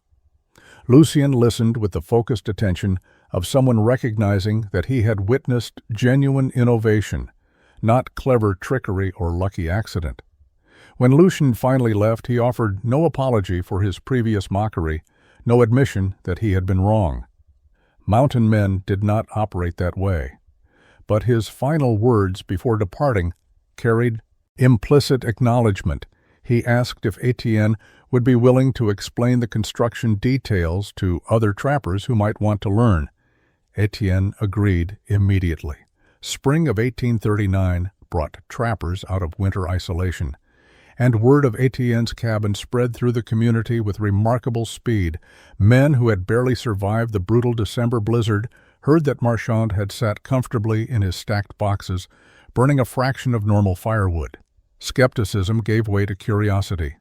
Lucien listened with the focused attention of someone recognizing that he had witnessed genuine innovation, not clever trickery or lucky accident. When Lucien finally left, he offered no apology for his previous mockery, no admission that he had been wrong. Mountain men did not operate that way. But his final words before departing carried implicit acknowledgement. He asked if Etienne would be willing to explain the construction details to other trappers who might want to learn. Etienne agreed immediately. Spring of 1839 brought trappers out of winter isolation, and word of Etienne's cabin spread through the community with remarkable speed. Men who had barely survived the brutal December blizzard heard that Marchand had sat comfortably in his stacked boxes, burning a fraction of normal firewood. Skepticism gave way to curiosity.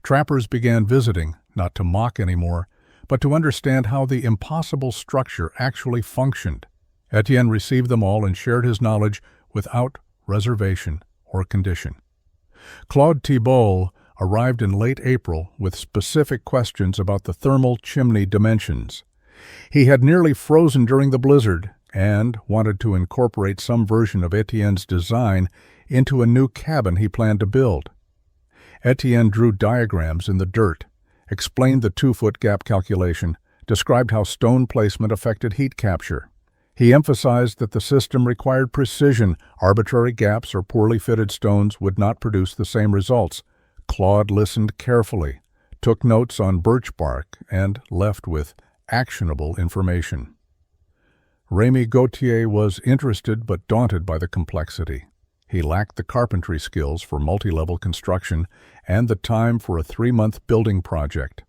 Trappers began visiting, not to mock anymore, but to understand how the impossible structure actually functioned. Etienne received them all and shared his knowledge without reservation or condition. Claude Thibault arrived in late April with specific questions about the thermal chimney dimensions. He had nearly frozen during the blizzard and wanted to incorporate some version of Etienne's design into a new cabin he planned to build. Etienne drew diagrams in the dirt, explained the 2-foot gap calculation, described how stone placement affected heat capture. He emphasized that the system required precision. Arbitrary gaps or poorly fitted stones would not produce the same results. Claude listened carefully, took notes on birch bark, and left with actionable information. Rémy Gauthier was interested but daunted by the complexity. He lacked the carpentry skills for multi-level construction and the time for a 3-month building project.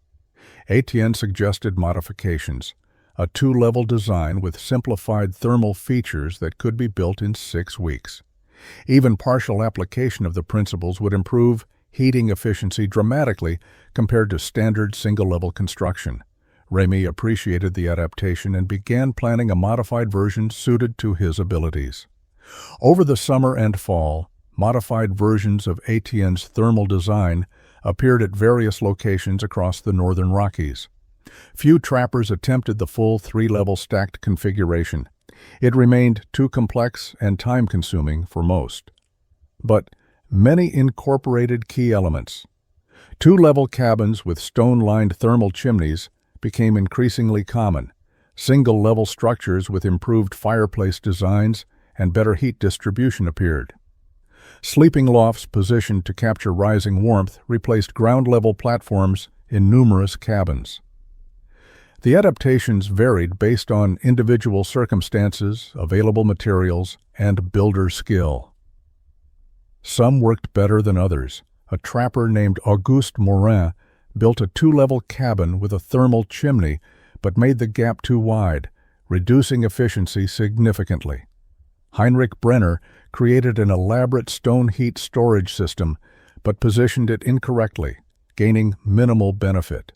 Etienne suggested modifications, a two-level design with simplified thermal features that could be built in 6 weeks. Even partial application of the principles would improve heating efficiency dramatically compared to standard single-level construction. Rémy appreciated the adaptation and began planning a modified version suited to his abilities. Over the summer and fall, modified versions of Étienne's thermal design appeared at various locations across the northern Rockies. Few trappers attempted the full 3-level stacked configuration. It remained too complex and time-consuming for most. But many incorporated key elements. 2-level cabins with stone-lined thermal chimneys became increasingly common. Single-level structures with improved fireplace designs and better heat distribution appeared. Sleeping lofts positioned to capture rising warmth replaced ground-level platforms in numerous cabins. The adaptations varied based on individual circumstances, available materials, and builder skill. Some worked better than others. A trapper named Auguste Morin built a 2-level cabin with a thermal chimney, but made the gap too wide, reducing efficiency significantly. Heinrich Brenner created an elaborate stone heat storage system, but positioned it incorrectly, gaining minimal benefit.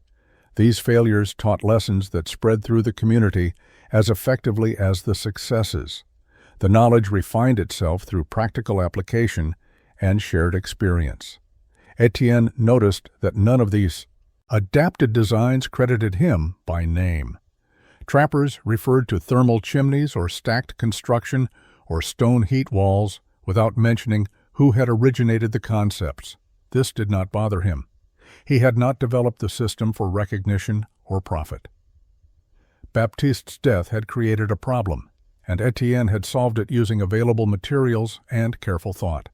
These failures taught lessons that spread through the community as effectively as the successes. The knowledge refined itself through practical application and shared experience. Étienne noticed that none of these adapted designs credited him by name. Trappers referred to thermal chimneys or stacked construction or stone heat walls without mentioning who had originated the concepts. This did not bother him. He had not developed the system for recognition or profit. Baptiste's death had created a problem, and Étienne had solved it using available materials and careful thought.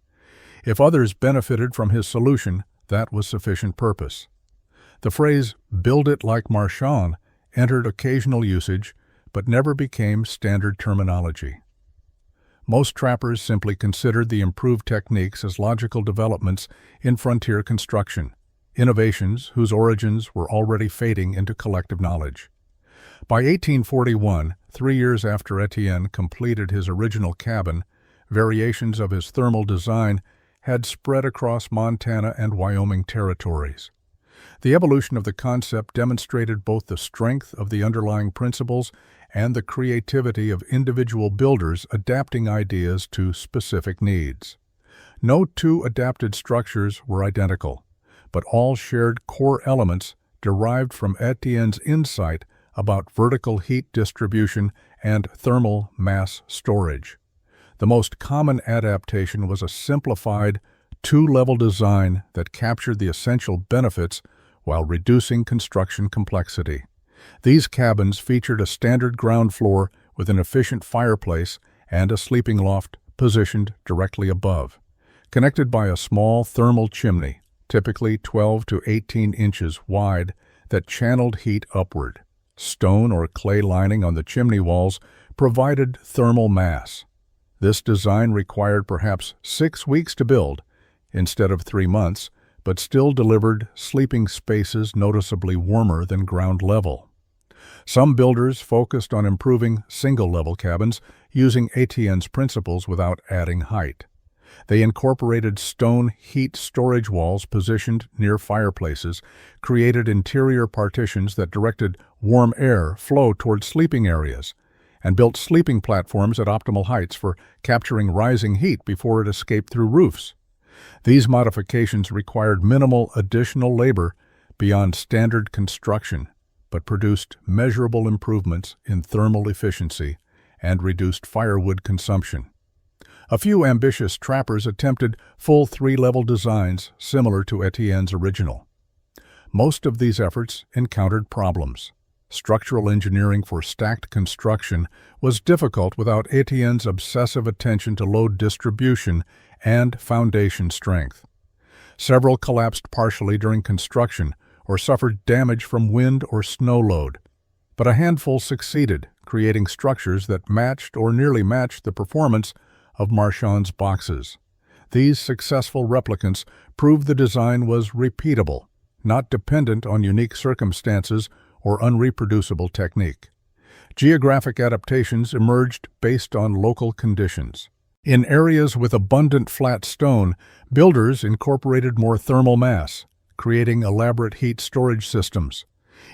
If others benefited from his solution, that was sufficient purpose. The phrase, "build it like Marchand," entered occasional usage, but never became standard terminology. Most trappers simply considered the improved techniques as logical developments in frontier construction, innovations whose origins were already fading into collective knowledge. By 1841, 3 years after Étienne completed his original cabin, variations of his thermal design had spread across Montana and Wyoming territories. The evolution of the concept demonstrated both the strength of the underlying principles and the creativity of individual builders adapting ideas to specific needs. No two adapted structures were identical, but all shared core elements derived from Étienne's insight about vertical heat distribution and thermal mass storage. The most common adaptation was a simplified, 2-level design that captured the essential benefits while reducing construction complexity. These cabins featured a standard ground floor with an efficient fireplace and a sleeping loft positioned directly above, connected by a small thermal chimney, typically 12 to 18 inches wide, that channeled heat upward. Stone or clay lining on the chimney walls provided thermal mass. This design required perhaps 6 weeks to build, instead of 3 months, but still delivered sleeping spaces noticeably warmer than ground level. Some builders focused on improving single-level cabins using Étienne's principles without adding height. They incorporated stone heat storage walls positioned near fireplaces, created interior partitions that directed warm air flow toward sleeping areas, and built sleeping platforms at optimal heights for capturing rising heat before it escaped through roofs. These modifications required minimal additional labor beyond standard construction, but produced measurable improvements in thermal efficiency and reduced firewood consumption. A few ambitious trappers attempted full 3-level designs similar to Étienne's original. Most of these efforts encountered problems. Structural engineering for stacked construction was difficult without Étienne's obsessive attention to load distribution and foundation strength. Several collapsed partially during construction or suffered damage from wind or snow load, but a handful succeeded, creating structures that matched or nearly matched the performance of Marchand's boxes. These successful replicants proved the design was repeatable, not dependent on unique circumstances or unreproducible technique. Geographic adaptations emerged based on local conditions. In areas with abundant flat stone, builders incorporated more thermal mass, creating elaborate heat storage systems.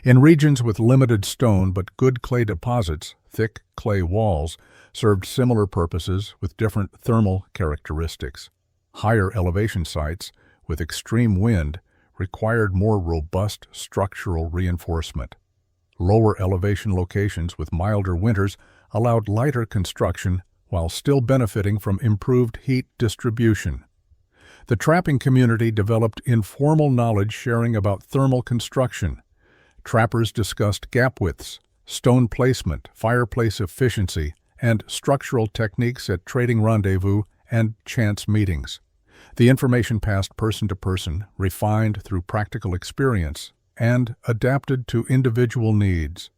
In regions with limited stone but good clay deposits, thick clay walls served similar purposes with different thermal characteristics. Higher elevation sites, with extreme wind, required more robust structural reinforcement. Lower elevation locations with milder winters allowed lighter construction while still benefiting from improved heat distribution. The trapping community developed informal knowledge sharing about thermal construction. Trappers discussed gap widths, stone placement, fireplace efficiency, and structural techniques at trading rendezvous and chance meetings. The information passed person to person, refined through practical experience, and adapted to individual needs.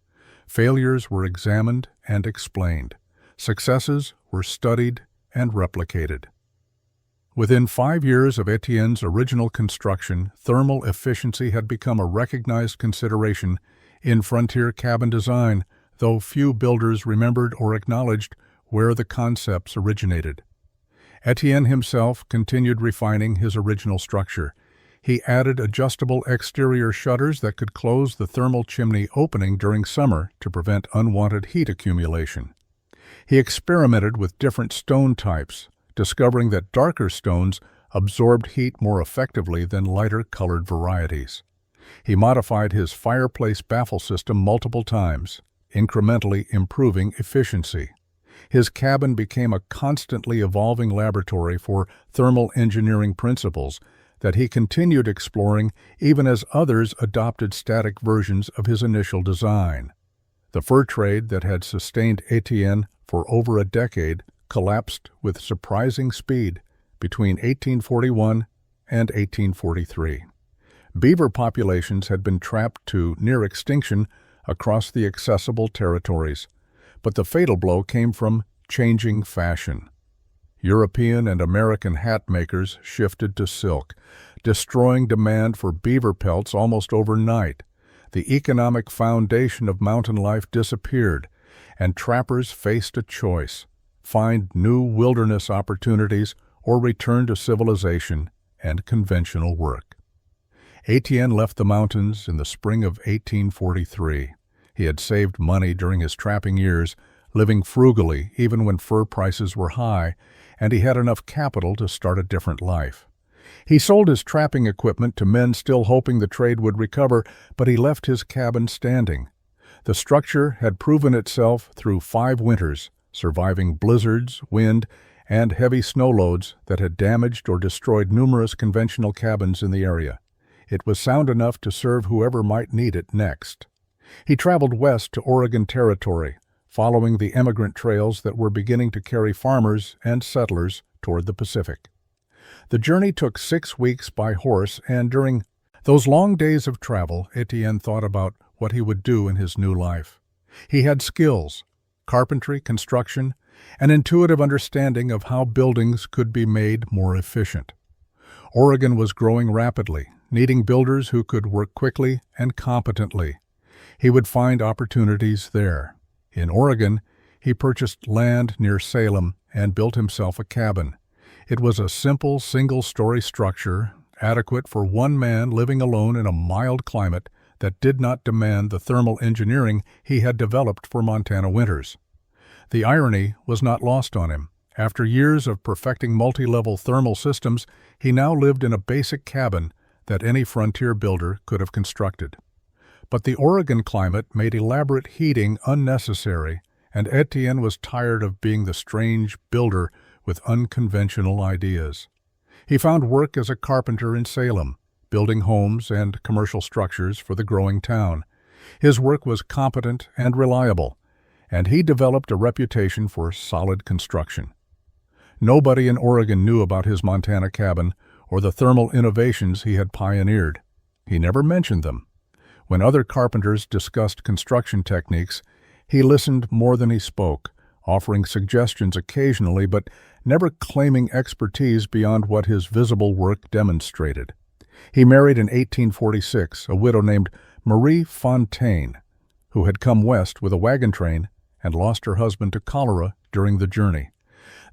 Failures were examined and explained. Successes were studied and replicated. Within 5 years of Etienne's original construction, thermal efficiency had become a recognized consideration in frontier cabin design, though few builders remembered or acknowledged where the concepts originated. Etienne himself continued refining his original structure. He added adjustable exterior shutters that could close the thermal chimney opening during summer to prevent unwanted heat accumulation. He experimented with different stone types, discovering that darker stones absorbed heat more effectively than lighter-colored varieties. He modified his fireplace baffle system multiple times, incrementally improving efficiency. His cabin became a constantly evolving laboratory for thermal engineering principles that he continued exploring even as others adopted static versions of his initial design. The fur trade that had sustained Etienne for over a decade collapsed with surprising speed between 1841 and 1843. Beaver populations had been trapped to near extinction across the accessible territories, but the fatal blow came from changing fashion. European and American hat makers shifted to silk, destroying demand for beaver pelts almost overnight. The economic foundation of mountain life disappeared, and trappers faced a choice: find new wilderness opportunities or return to civilization and conventional work. Etienne left the mountains in the spring of 1843. He had saved money during his trapping years, living frugally even when fur prices were high, and he had enough capital to start a different life. He sold his trapping equipment to men still hoping the trade would recover, but he left his cabin standing. The structure had proven itself through 5 winters, surviving blizzards, wind, and heavy snow loads that had damaged or destroyed numerous conventional cabins in the area. It was sound enough to serve whoever might need it next. He traveled west to Oregon Territory, following the emigrant trails that were beginning to carry farmers and settlers toward the Pacific. The journey took 6 weeks by horse, and during those long days of travel, Etienne thought about what he would do in his new life. He had skills: carpentry, construction, an intuitive understanding of how buildings could be made more efficient. Oregon was growing rapidly, needing builders who could work quickly and competently. He would find opportunities there. In Oregon, he purchased land near Salem and built himself a cabin. It was a simple single-story structure, adequate for one man living alone in a mild climate that did not demand the thermal engineering he had developed for Montana winters. The irony was not lost on him. After years of perfecting multi-level thermal systems, he now lived in a basic cabin that any frontier builder could have constructed. But the Oregon climate made elaborate heating unnecessary, and Etienne was tired of being the strange builder with unconventional ideas. He found work as a carpenter in Salem, building homes and commercial structures for the growing town. His work was competent and reliable, and he developed a reputation for solid construction. Nobody in Oregon knew about his Montana cabin or the thermal innovations he had pioneered. He never mentioned them. When other carpenters discussed construction techniques, he listened more than he spoke, offering suggestions occasionally but never claiming expertise beyond what his visible work demonstrated. He married in 1846 a widow named Marie Fontaine, who had come west with a wagon train and lost her husband to cholera during the journey.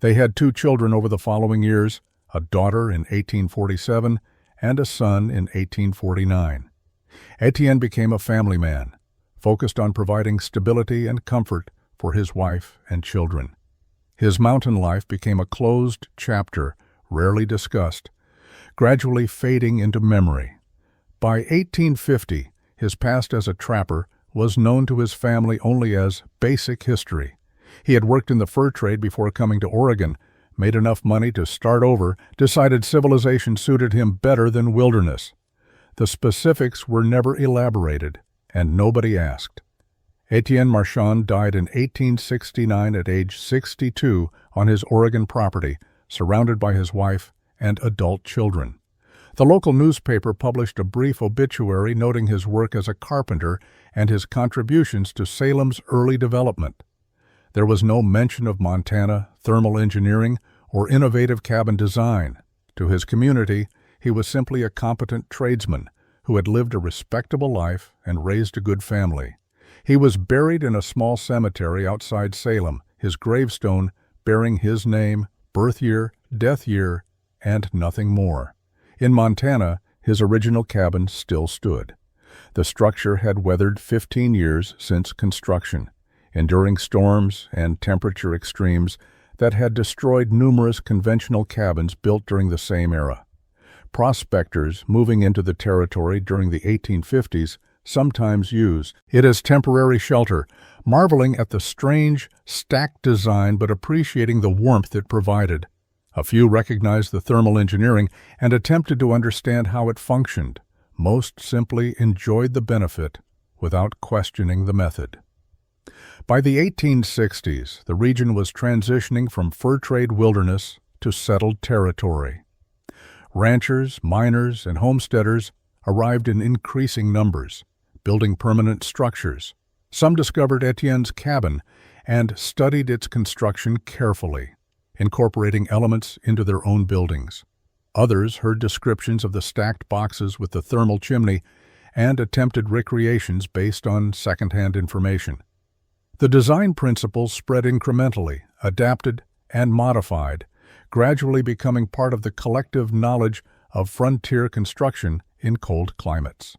They had 2 children over the following years, a daughter in 1847 and a son in 1849. Etienne became a family man, focused on providing stability and comfort for his wife and children. His mountain life became a closed chapter, rarely discussed, gradually fading into memory. By 1850, his past as a trapper was known to his family only as basic history. He had worked in the fur trade before coming to Oregon, made enough money to start over, decided civilization suited him better than wilderness. The specifics were never elaborated, and nobody asked. Etienne Marchand died in 1869 at age 62 on his Oregon property, surrounded by his wife and adult children. The local newspaper published a brief obituary noting his work as a carpenter and his contributions to Salem's early development. There was no mention of Montana, thermal engineering, or innovative cabin design. To his community, he was simply a competent tradesman who had lived a respectable life and raised a good family. He was buried in a small cemetery outside Salem, his gravestone bearing his name, birth year, death year, and nothing more. In Montana, his original cabin still stood. The structure had weathered 15 years since construction, enduring storms and temperature extremes that had destroyed numerous conventional cabins built during the same era. Prospectors moving into the territory during the 1850s sometimes used it as temporary shelter, marveling at the strange, stacked design but appreciating the warmth it provided. A few recognized the thermal engineering and attempted to understand how it functioned. Most simply enjoyed the benefit without questioning the method. By the 1860s, the region was transitioning from fur trade wilderness to settled territory. Ranchers, miners, and homesteaders arrived in increasing numbers, building permanent structures. Some discovered Etienne's cabin and studied its construction carefully, incorporating elements into their own buildings. Others heard descriptions of the stacked boxes with the thermal chimney and attempted recreations based on second-hand information. The design principles spread incrementally, adapted, and modified, gradually becoming part of the collective knowledge of frontier construction in cold climates.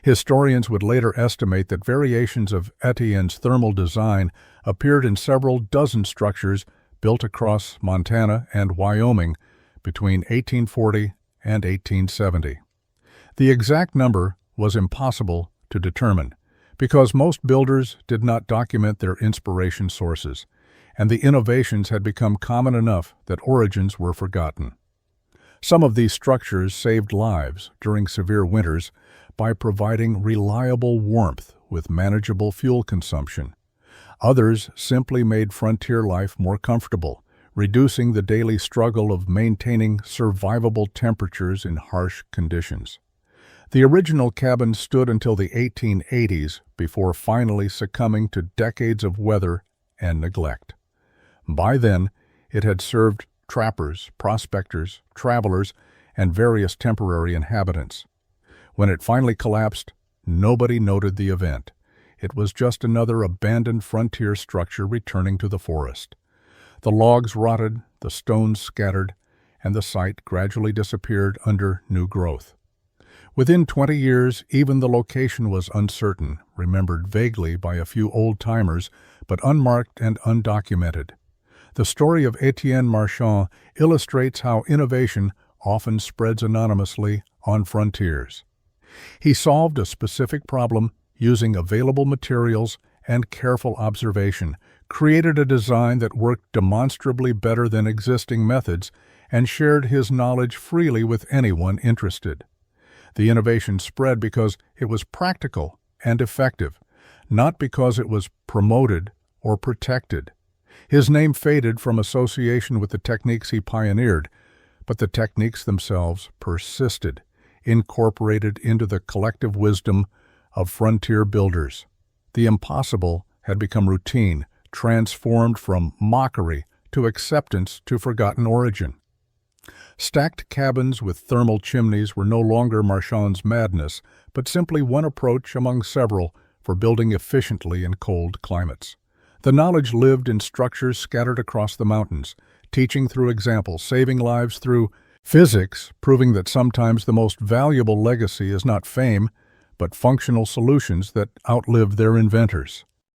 Historians would later estimate that variations of Etienne's thermal design appeared in several dozen structures built across Montana and Wyoming between 1840 and 1870. The exact number was impossible to determine because most builders did not document their inspiration sources, and the innovations had become common enough that origins were forgotten. Some of these structures saved lives during severe winters by providing reliable warmth with manageable fuel consumption. Others simply made frontier life more comfortable, reducing the daily struggle of maintaining survivable temperatures in harsh conditions. The original cabin stood until the 1880s before finally succumbing to decades of weather and neglect. By then, it had served trappers, prospectors, travelers, and various temporary inhabitants. When it finally collapsed, nobody noted the event. It was just another abandoned frontier structure returning to the forest. The logs rotted, the stones scattered, and the site gradually disappeared under new growth. Within 20 years, even the location was uncertain, remembered vaguely by a few old-timers, but unmarked and undocumented. The story of Etienne Marchand illustrates how innovation often spreads anonymously on frontiers. He solved a specific problem using available materials and careful observation, created a design that worked demonstrably better than existing methods, and shared his knowledge freely with anyone interested. The innovation spread because it was practical and effective, not because it was promoted or protected. His name faded from association with the techniques he pioneered, but the techniques themselves persisted, incorporated into the collective wisdom of frontier builders. The impossible had become routine, transformed from mockery to acceptance to forgotten origin. Stacked cabins with thermal chimneys were no longer Marchand's madness, but simply one approach among several for building efficiently in cold climates. The knowledge lived in structures scattered across the mountains, teaching through example, saving lives through physics, proving that sometimes the most valuable legacy is not fame, but functional solutions that outlive their inventors.